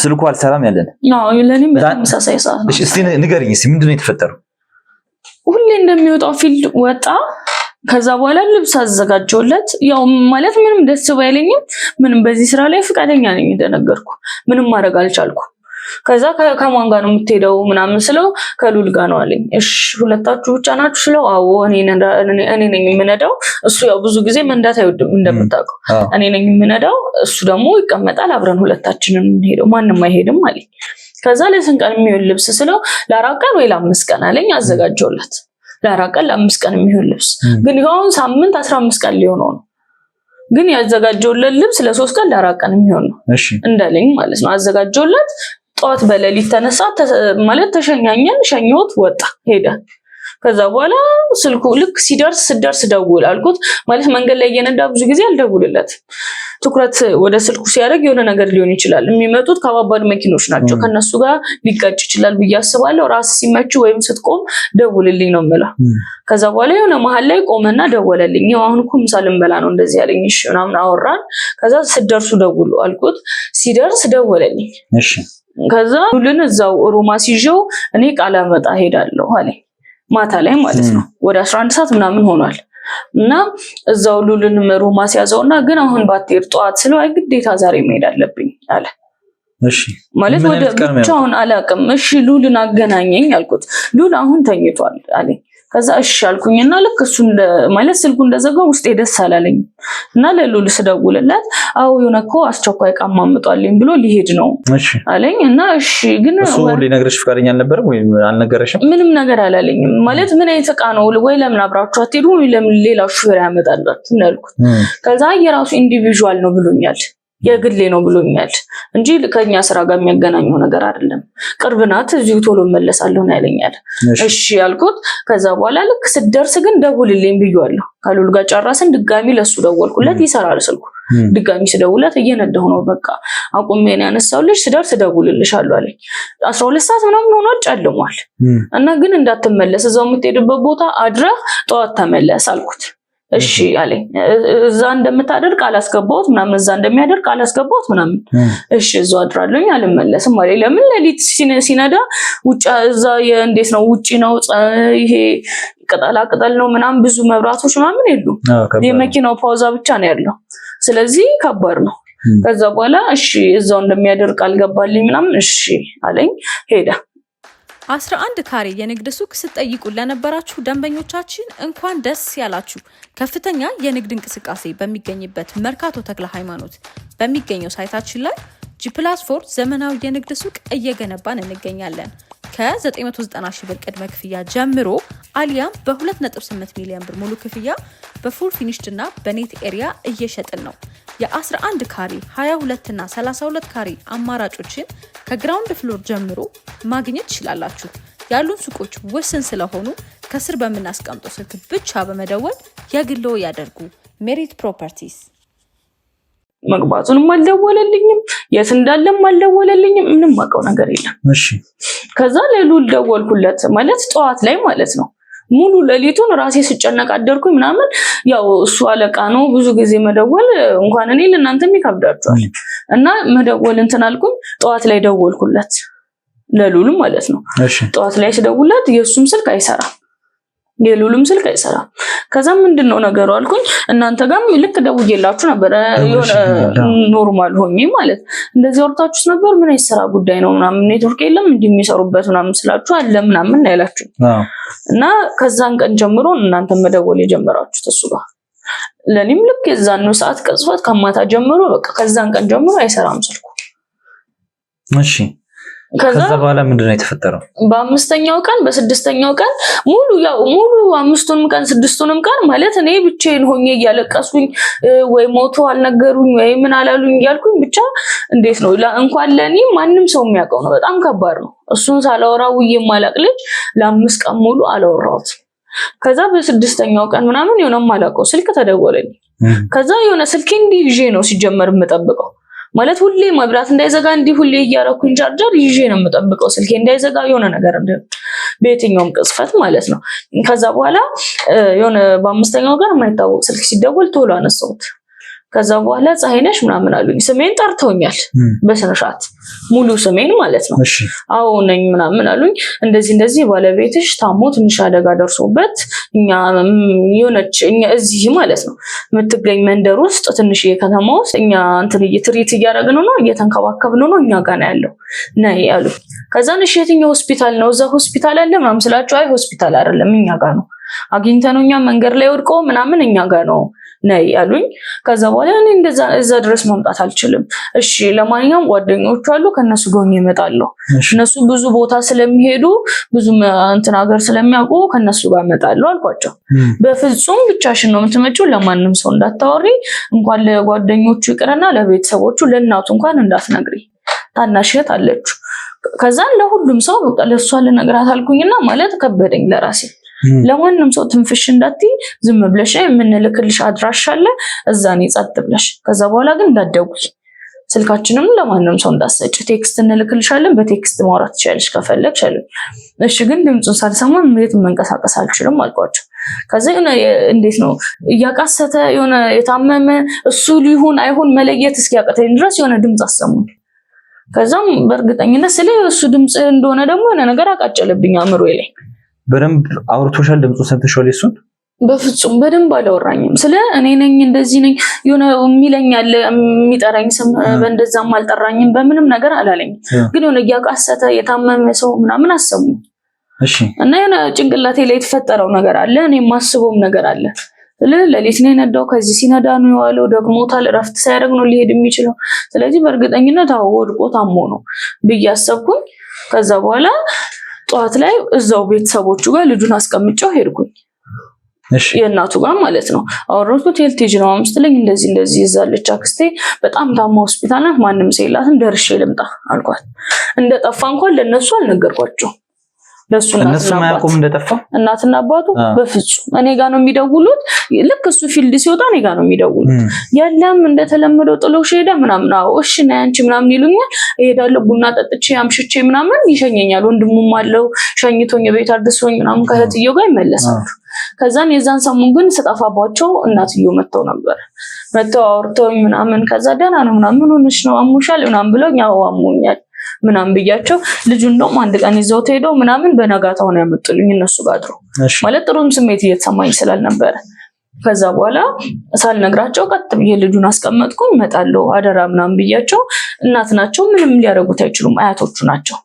ስልኩ አልሰራም ያለን? አዎ ለኔም በጣም ተመሳሳይ ሰዓት ነው። እሺ እስቲ ንገሪኝ እስቲ ምንድነው የተፈጠረው? ሁሌ እንደሚወጣው ፊልድ ወጣ። ከዛ በኋላ ልብስ አዘጋጀውለት። ያው ማለት ምንም ደስ ባይለኝም ምንም በዚህ ስራ ላይ ፍቃደኛ ነኝ እንደነገርኩ ምንም ማድረግ አልቻልኩ። ከዛ ከማን ጋር ነው የምትሄደው ምናምን ስለው ከሉል ጋር ነው አለኝ። እሺ ሁለታችሁ ብቻ ናችሁ ስለው አዎ እኔ ነኝ የምነዳው። እሱ ያው ብዙ ጊዜ መንዳት አይወድም እንደምታውቀው። እኔ ነኝ የምነዳው፣ እሱ ደግሞ ይቀመጣል። አብረን ሁለታችንን እንሄደው፣ ማንንም አይሄድም አለኝ። ከዛ ለስንት ቀን የሚሆን ልብስ ስለው ለ4 ቀን ወይ ለ5 ቀን አለኝ። አዘጋጀውለት ለ4 ቀን ለ5 ቀን የሚሆን ልብስ። ግን ይሁን ሳምንት 15 ቀን ሊሆነው ነው። ግን ያዘጋጀውለት ልብስ ለ3 ቀን ለ4 ቀን የሚሆን ነው እንዳለኝ ማለት ነው። አዘጋጀውለት። ጧት በሌሊት ተነሳ ማለት ተሸኛኘን፣ ሸኞት ወጣ ሄደ። ከዛ በኋላ ስልኩ ልክ ሲደርስ ደውል አልኩት። ማለት መንገድ ላይ እየነዳ ብዙ ጊዜ አልደውልለት። ትኩረት ወደ ስልኩ ሲያደርግ የሆነ ነገር ሊሆን ይችላል። የሚመጡት ከባባድ መኪኖች ናቸው፣ ከነሱ ጋር ሊጋጭ ይችላል ብዬ አስባለሁ። ራስ ሲመች ወይም ስትቆም ደውልልኝ ነው የምለው። ከዛ በኋላ የሆነ መሀል ላይ ቆመና ደወለልኝ። ያው አሁን እኮ ምሳ ልንበላ ነው እንደዚህ ያለኝ። እሺ ምናምን አወራን። ከዛ ስትደርሱ ደውሉ አልኩት። ሲደርስ ደወለልኝ። እሺ ከዛ ሉልን እዛው ሮማ ሲጀው እኔ ቃለ መጣ ሄዳለሁ አለኝ። ማታ ላይ ማለት ነው ወደ 11 ሰዓት ምናምን ሆኗል። እና እዛው ሉልን ሮማ ሲያዘውና ግን አሁን ባትሄድ ጧት ስለው አይ ግዴታ ዛሬ መሄድ አለብኝ አለ። እሺ ማለት ወደ ብቻውን አላቅም። እሺ ሉልን አገናኘኝ አልኩት። ሉል አሁን ተኝቷል አለኝ። ከዛ እሺ አልኩኝና ልክ እሱ ማለት ስልኩ እንደዘጋው ውስጤ ደስ አላለኝ እና ለሉል ስደውልለት አው የሆነኮ አስቸኳይ ቃም ማምጧልኝ ብሎ ሊሄድ ነው አለኝ እና እሺ ግን እሱ ሊነግርሽ ፈቃደኛ አልነበረም ወይ አልነገረሽም? ምንም ነገር አላለኝም። ማለት ምን አይነት ዕቃ ነው ወይ ለምን አብራችሁ አትሄዱ ወይ ለምን ሌላ ሹፌር ያመጣላት ያልኩት። ከዛ የራሱ ኢንዲቪጁዋል ነው ብሎኛል፣ የግሌ ነው ብሎኛል እንጂ ከኛ ስራ ጋር የሚያገናኘው ነገር አይደለም። ቅርብ ናት እዚሁ ቶሎ መለሳለሁ ነው ያለኛል። እሺ ያልኩት። ከዛ በኋላ ልክ ስደርስ ግን ደውልልኝ ብዬዋለሁ። ካሉል ጋር ጨራስን ድጋሚ ለሱ ደወልኩለት፣ ይሰራል ስልኩ። ድጋሚ ስደውለት እየነዳሁ ነው በቃ አቁሜ ነው ያነሳውልሽ፣ ስደርስ ደውልልሻለሁ አለኝ። 12 ሰዓት ምናምን ሆኗል፣ ጨልሟል። እና ግን እንዳትመለስ እዛው የምትሄድበት ቦታ አድረህ ጠዋት ተመለስ አልኩት። እሺ አለኝ። እዛ እንደምታደርግ አላስገባሁት ምናምን እዛ እንደሚያደርግ አላስገባሁት ምናምን። እሺ እዛው አድራለሁኝ አልመለስም አለኝ። ለምን ሌሊት ሲነዳ ውጭ እዛ እንዴት ነው ውጪ ነው ይሄ ቅጠላ ቅጠል ነው ምናምን ብዙ መብራቶች ምናምን የሉም። የመኪናው ፓውዛ ብቻ ነው ያለው። ስለዚህ ከባድ ነው። ከዛ በኋላ እሺ እዛው እንደሚያደርግ አልገባልኝ ምናምን። እሺ አለኝ ሄደ። 11 ካሬ የንግድ ሱቅ ስትጠይቁ ለነበራችሁ ደንበኞቻችን እንኳን ደስ ያላችሁ። ከፍተኛ የንግድ እንቅስቃሴ በሚገኝበት መርካቶ ተክለ ሃይማኖት በሚገኘው ሳይታችን ላይ G+4 ዘመናዊ የንግድ ሱቅ እየገነባን እንገኛለን። ከ990 ሺህ ብር ቅድመ ክፍያ ጀምሮ አሊያም በ2.8 ሚሊዮን ብር ሙሉ ክፍያ በፉል ፊኒሽድ እና በኔት ኤሪያ እየሸጥን ነው። የ11 ካሬ 22 እና 32 ካሬ አማራጮችን ከግራውንድ ፍሎር ጀምሮ ማግኘት ትችላላችሁ። ያሉን ሱቆች ውስን ስለሆኑ ከስር በምናስቀምጠው ስልክ ብቻ በመደወል የግሎ ያደርጉ። ሜሪት ፕሮፐርቲስ። መግባቱንም አልደወለልኝም፣ የት እንዳለም አልደወለልኝም፣ ምንም አውቀው ነገር የለም። እሺ ከዛ ለሉል ደወልኩለት ማለት ጠዋት ላይ ማለት ነው። ሙሉ ሌሊቱን ራሴ ስጨነቅ አደርኩኝ ምናምን። ያው እሱ አለቃ ነው፣ ብዙ ጊዜ መደወል እንኳን እኔ ለእናንተም ይከብዳችኋል እና መደወል እንትን አልኩኝ። ጠዋት ላይ ደወልኩለት ለሉል ማለት ነው። ጠዋት ላይ ስደውልለት የሱም ስልክ አይሰራም፣ የሉልም ስልክ አይሰራም። ከዛ ምንድነው ነገሩ አልኩኝ። እናንተ ጋርም ልክ ደውዬላችሁ ነበር የሆነ ኖርማል ሆኜ ማለት እንደዚህ ወርታችሁስ ነበር ምን አይሰራ ጉዳይ ነው ምናምን ኔትወርክ የለም እንደሚሰሩበት ምናምን ስላችሁ አለ ምናምን አይላችሁ እና ከዛን ቀን ጀምሮ እናንተ መደወል የጀመራችሁት እሱ ጋር ለኔም ልክ የዛን ሰዓት ቅጽበት ከማታ ጀምሮ በቃ ከዛን ቀን ጀምሮ አይሰራም ስልኩ። እሺ ከዛ በኋላ ምንድነው የተፈጠረው? በአምስተኛው ቀን በስድስተኛው ቀን ሙሉ አምስቱንም ቀን ስድስቱንም ቀን ማለት እኔ ብቻዬን ሆኜ እያለቀስኩኝ ወይ ሞቶ አልነገሩኝ ወይ ምን አላሉኝ እያልኩኝ ብቻ እንዴት ነው እንኳን ለኔ ማንም ሰው የሚያውቀው ነው። በጣም ከባድ ነው። እሱን ሳላወራው የማላቅ ልጅ ለ5 ቀን ሙሉ አላወራሁት። ከዛ በስድስተኛው ቀን ምናምን የሆነ ማላውቀው ስልክ ተደወለልኝ። ከዛ የሆነ ስልኬ እንዲህ ይዤ ነው ሲጀመር የምጠብቀው ማለት ሁሌ መብራት እንዳይዘጋ እንዲህ ሁሌ እያረኩኝ ቻርጀር ይዤ ነው የምጠብቀው ስልኬ እንዳይዘጋ የሆነ ነገር እንደ በየትኛውም ቅጽበት ማለት ነው። ከዛ በኋላ የሆነ በአምስተኛው ቀን የማይታወቅ ስልክ ሲደወል ቶሎ አነሳሁት። ከዛ በኋላ ፀሐይነሽ ምናምን አሉኝ። ስሜን ጠርተውኛል በስነሻት ሙሉ ስሜን ማለት ነው። አዎ ነኝ ምናምን አሉኝ። እንደዚህ ባለቤትሽ ታሞ ትንሽ አደጋ ደርሶበት እኛ እዚህ ማለት ነው የምትገኝ መንደር ውስጥ ትንሽ የከተማ ውስጥ እኛ እንትን ትሪት እያደረግን ነው እየተንከባከብን ነው እኛ ጋር ነው ያለው ነይ አሉኝ። ከዛ ነሽ የትኛው ሆስፒታል ነው? እዛ ሆስፒታል አለ ምናምን ስላቸው አይ ሆስፒታል አይደለም እኛ ጋር ነው አግኝተነው እኛ መንገድ ላይ ወድቆ ምናምን እኛ ጋር ነው ነይ አሉኝ። ከዛ በኋላ እኔ እዛ ድረስ መምጣት አልችልም። እሺ ለማንኛውም ጓደኞቹ አሉ ከነሱ ጋር እመጣለሁ። እነሱ ብዙ ቦታ ስለሚሄዱ ብዙ እንትን ሀገር ስለሚያውቁ ከነሱ ጋር እመጣለሁ አልኳቸው። በፍጹም ብቻሽን ነው የምትመጪው፣ ለማንም ሰው እንዳታወሪ፣ እንኳን ለጓደኞቹ ይቅርና ለቤተሰቦቹ ለእናቱ እንኳን እንዳትነግሪ፣ ታናሽ እህት አለችው። ከዛ ለሁሉም ሰው በቃ ለሷ ልነግራት አልኩኝና ማለት ከበደኝ ለራሴ። ለማንም ሰው ትንፍሽ እንዳትይ ዝም ብለሽ የምንልክልሽ አድራሻ አለ እዛ ነው ጸጥ ብለሽ። ከዛ በኋላ ግን እንዳትደውይ፣ ስልካችንም ለማንም ሰው እንዳትሰጪ፣ ቴክስት እንልክልሻለን በቴክስት ማውራት ትችያለሽ ከፈለግሽ አለ። እሺ ግን ድምጹን ሳልሰማ ምንም መንቀሳቀስ አልችልም አልኳቸው። ከዛ እንዴት ነው እያቃሰተ የሆነ የታመመ እሱ ሊሆን አይሆን መለየት እስኪያቅተኝ ድረስ የሆነ ድምጽ አሰሙኝ። ከዛም በእርግጠኝነት ስለ እሱ ድምጽ እንደሆነ ደግሞ የሆነ ነገር አቃጨለብኝ አእምሮዬ ላይ። በደንብ አውርቶሻል? ድምፁን ሰምተሻል? እሱን በፍጹም በደንብ አላወራኝም። ስለ እኔ ነኝ እንደዚህ ነኝ የሆነ የሚለኝ አለ የሚጠራኝ ስም በእንደዛም አልጠራኝም፣ በምንም ነገር አላለኝም። ግን የሆነ እያቃሰተ የታመመ ሰው ምናምን አሰሙኝ። እና የሆነ ጭንቅላቴ ላይ የተፈጠረው ነገር አለ፣ እኔ የማስበውም ነገር አለ። ለሊት ነው የነዳው። ከዚህ ሲነዳ ነው የዋለው። ደግሞታል። እረፍት ሳያደርግ ነው ሊሄድ የሚችለው። ስለዚህ በእርግጠኝነት ወድቆ ታሞ ነው ብዬ አሰብኩኝ። ከዛ በኋላ ጠዋት ላይ እዛው ቤተሰቦቹ ጋር ልጁን አስቀምጨው ሄድኩኝ። የእናቱ ጋር ማለት ነው። አወራሁት። ቴልቴጅ ነው አምስትለኝ እንደዚህ ይዛለች አክስቴ በጣም ታማ ሆስፒታል ናት፣ ማንም ሰው የላትም፣ ደርሼ ልምጣ አልኳት። እንደጠፋ እንኳን ለነሱ አልነገርኳቸው። ለሱ እናትና አባቱ በፍጹም እኔ ጋር ነው የሚደውሉት። ልክ እሱ ፊልድ ሲወጣ እኔ ጋር ነው የሚደውሉት። ያለም እንደተለመደው ጥሎሽ ሄደ ምናምን። አዎ እሺ ነይ አንቺ ምናምን ይሉኛል። እሄዳለሁ ቡና ጠጥቼ አምሽቼ ምናምን ይሸኘኛል። ወንድሙም አለው ሸኝቶኝ ቤት አድርሶኝ ምናምን ከእህትየው ጋር ይመለሳሉ። ከዛን የዛን ሰሞን ግን ስጠፋባቸው እናትየው መተው ነበር። መተው አውርተውኝ ምናምን ከዛ ደህና ነው ምናምን ሆነሽ ነው አሙሻል ምናምን ብለው ያው አሙኛል ምናምን ብያቸው ልጁን ደግሞ አንድ ቀን ይዘው ሄደው ምናምን በነጋታው ነው ያመጡልኝ እነሱ ጋር አድሮ ማለት ጥሩም ስሜት እየተሰማኝ ስላልነበረ ከዛ በኋላ ሳልነግራቸው ቀጥ ብዬ ልጁን አስቀመጥኩኝ። እመጣለሁ አደራ ምናምን ብያቸው እናት ናቸው ምንም ሊያደርጉት አይችሉም፣ አያቶቹ ናቸው።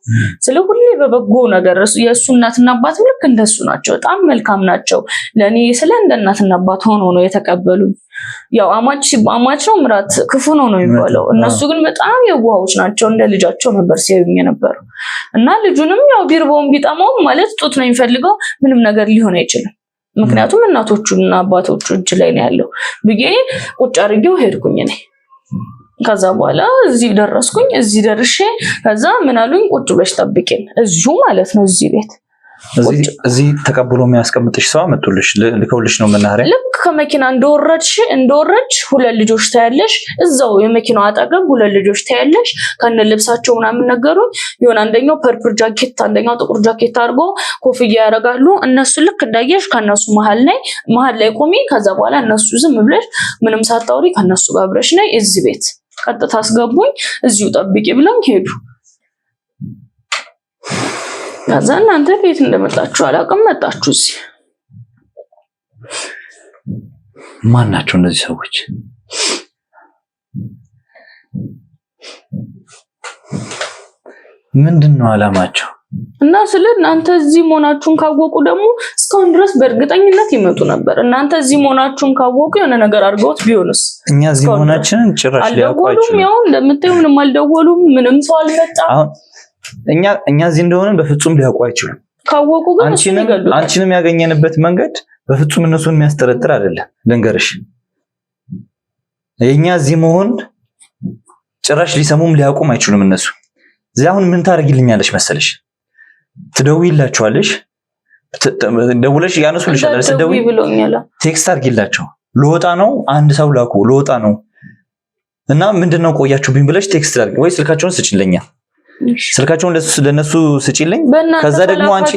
ስለ ሁሌ በበጎ ነገር የእሱ እናትና አባት ልክ እንደሱ ናቸው፣ በጣም መልካም ናቸው። ለኔ ስለ እንደ እናትና አባት ሆኖ ነው የተቀበሉኝ። ያው አማች ነው ምራት ክፉ ነው የሚባለው። እነሱ ግን በጣም የዋሆች ናቸው። እንደ ልጃቸው ነበር ሲያዩኝ የነበረው እና ልጁንም ያው ቢርቦም ቢጠማውም ማለት ጡት ነው የሚፈልገው ምንም ነገር ሊሆን አይችልም። ምክንያቱም እናቶቹና አባቶቹ እጅ ላይ ነው ያለው ብዬ ቁጭ አድርጌው ሄድኩኝ እኔ። ከዛ በኋላ እዚህ ደረስኩኝ። እዚህ ደርሼ ከዛ ምን አሉኝ ቁጭ ብለሽ ጠብቂኝ እዚሁ ማለት ነው እዚህ ቤት እዚህ ተቀብሎ የሚያስቀምጥሽ ሰው አመጡልሽ ልከውልሽ ነው መናኸሪያ? ልክ ከመኪና እንደወረድሽ ሁለት ልጆች ታያለሽ። እዛው የመኪናው አጠገብ ሁለት ልጆች ታያለሽ ከነ ልብሳቸው ምናምን ነገሩኝ። የሆነ አንደኛው ፐርፕል ጃኬት አንደኛው ጥቁር ጃኬት አድርጎ ኮፍያ ያደርጋሉ። እነሱ ልክ እንዳየሽ ከነሱ መሀል ላይ ቆሚ። ከዛ በኋላ እነሱ ዝም ብለሽ ምንም ሳታውሪ ከነሱ ጋር አብረሽ ነይ እዚህ ቤት ቀጥታ አስገቡኝ። እዚሁ ጠብቂ ብለው ሄዱ። ከዛ እናንተ ቤት እንደመጣችሁ አላውቅም፣ መጣችሁ እዚህ። ማን ናቸው እነዚህ ሰዎች? ምንድነው አላማቸው? እና ስለ እናንተ እዚህ መሆናችሁን ካወቁ ደግሞ እስካሁን ድረስ በእርግጠኝነት ይመጡ ነበር። እናንተ እዚህ መሆናችሁን ካወቁ የሆነ ነገር አድርገውት ቢሆንስ? እኛ እዚህ መሆናችንን ጭራሽ ሊያውቋቸው ያው እንደምታዩ ምንም አልደወሉም፣ ምንም ሰው አልመጣም። እኛ እዚህ እንደሆነ በፍጹም ሊያውቁ አይችሉም። ካወቁ ግን አንቺንም ያገኘንበት መንገድ በፍጹም እነሱን የሚያስጠረጥር አይደለም። ልንገርሽ የኛ እዚህ መሆን ጭራሽ ሊሰሙም ሊያውቁም አይችሉም እነሱ። እዚህ አሁን ምን ታደርጊልኛለሽ መሰለሽ? ትደውይላቸዋለሽ፣ ደውለሽ ያነሱልሻል። ትደውይ ብሎኛል። ቴክስት አድርጊላቸው ልወጣ ነው አንድ ሰው ላኩ ልወጣ ነው እና ምንድነው ቆያችሁብኝ ብለሽ ቴክስት አድርጊ ወይ ስልካቸውን ስጭልኛ ስልካቸውን ለነሱ ስጪልኝ። ከዛ ደግሞ አንቺ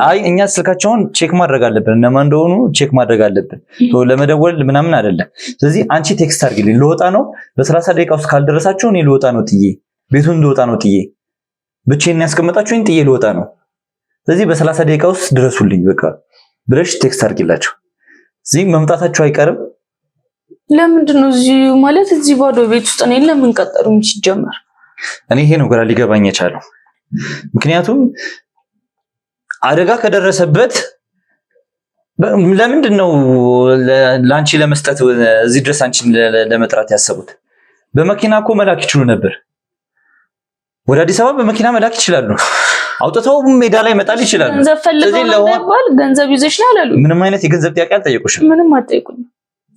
አይ እኛ ስልካቸውን ቼክ ማድረግ አለብን እነማን እንደሆኑ ቼክ ማድረግ አለብን ለመደወል ምናምን አይደለም። ስለዚህ አንቺ ቴክስት አድርጊልኝ ልወጣ ነው በ30 ደቂቃ ውስጥ ካልደረሳችሁ እኔ ልወጣ ነው ጥዬ ቤቱን ልወጣ ነው ጥዬ ብቻዬን ያስቀመጣችሁኝ ጥዬ ልወጣ ነው። ስለዚህ በ30 ደቂቃ ውስጥ ድረሱልኝ በቃ ብለሽ ቴክስት አድርጊላቸው። እዚህ መምጣታቸው አይቀርም። ለምንድን ነው እዚህ ማለት እዚህ ባዶ ቤት ውስጥ እኔ ለምን ቀጠሩኝ ሲጀመር? እኔ ይሄ ነው ግራ ሊገባኝ የቻለው። ምክንያቱም አደጋ ከደረሰበት ለምንድን ነው ላንቺ ለመስጠት እዚህ ድረስ አንቺን ለመጥራት ያሰቡት? በመኪና እኮ መላክ ይችሉ ነበር። ወደ አዲስ አበባ በመኪና መላክ ይችላሉ። አውጥተው ሜዳ ላይ መጣል ይችላሉ። ገንዘብ ፈልገው ነበር። ገንዘብ ይዘሽ ነው አላሉ። ምንም አይነት የገንዘብ ጥያቄ አልጠየቁሽም። ምንም አልጠየቁኝ።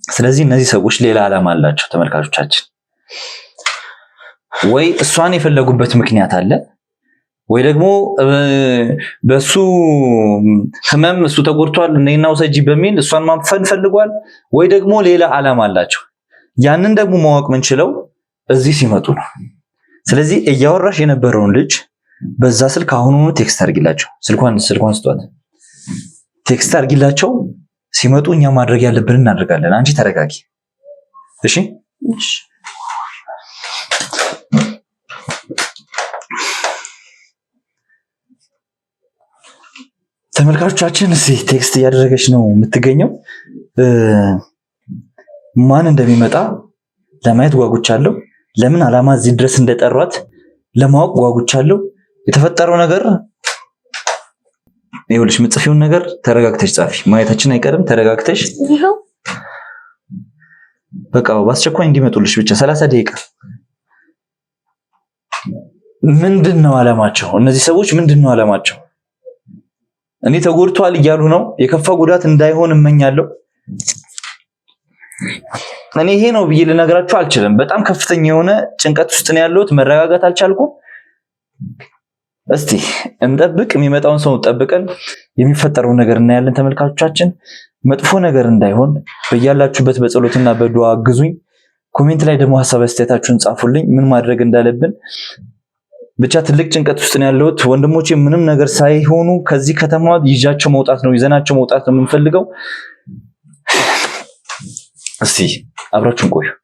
ስለዚህ እነዚህ ሰዎች ሌላ ዓላማ አላቸው ተመልካቾቻችን። ወይ እሷን የፈለጉበት ምክንያት አለ፣ ወይ ደግሞ በሱ ህመም እሱ ተጎድቷል ነይና ውሰጂ በሚል እሷን ማፈን ፈልጓል፣ ወይ ደግሞ ሌላ ዓላማ አላቸው። ያንን ደግሞ ማወቅ ምንችለው እዚህ ሲመጡ ነው። ስለዚህ እያወራሽ የነበረውን ልጅ በዛ ስልክ አሁኑኑ ቴክስት አድርጊላቸው። ስልኳን ስጧት፣ ቴክስት አድርጊላቸው። ሲመጡ እኛ ማድረግ ያለብን እናደርጋለን። አንቺ ተረጋጊ እሺ? እሺ። ተመልካቾቻችን እዚህ ቴክስት እያደረገች ነው የምትገኘው። ማን እንደሚመጣ ለማየት ጓጉቻለሁ። ለምን ዓላማ እዚህ ድረስ እንደጠሯት ለማወቅ ጓጉቻለሁ። የተፈጠረው ነገር ይኸውልሽ የምትጽፊውን ነገር ተረጋግተሽ ጻፊ። ማየታችን አይቀርም። ተረጋግተሽ ይኸው በቃ በአስቸኳይ እንዲመጡልሽ ብቻ 30 ደቂቃ። ምንድነው አላማቸው? እነዚህ ሰዎች ምንድነው አላማቸው? እኔ ተጎድቷል እያሉ ነው። የከፋ ጉዳት እንዳይሆን እመኛለሁ። እኔ ይሄ ነው ብዬ ልነግራችሁ አልችልም። በጣም ከፍተኛ የሆነ ጭንቀት ውስጥ ነው ያለሁት። መረጋጋት አልቻልኩም። እስቲ እንጠብቅ። የሚመጣውን ሰው ጠብቀን የሚፈጠረውን ነገር እናያለን። ተመልካቾቻችን መጥፎ ነገር እንዳይሆን በያላችሁበት በጸሎትና በዱዓ አግዙኝ። ኮሜንት ላይ ደግሞ ሐሳብ አስተያየታችሁን ጻፉልኝ፣ ምን ማድረግ እንዳለብን። ብቻ ትልቅ ጭንቀት ውስጥ ነው ያለሁት። ወንድሞቼ ምንም ነገር ሳይሆኑ ከዚህ ከተማ ይዘናቸው መውጣት ነው የምንፈልገው። እስቲ አብራችሁን ቆዩ።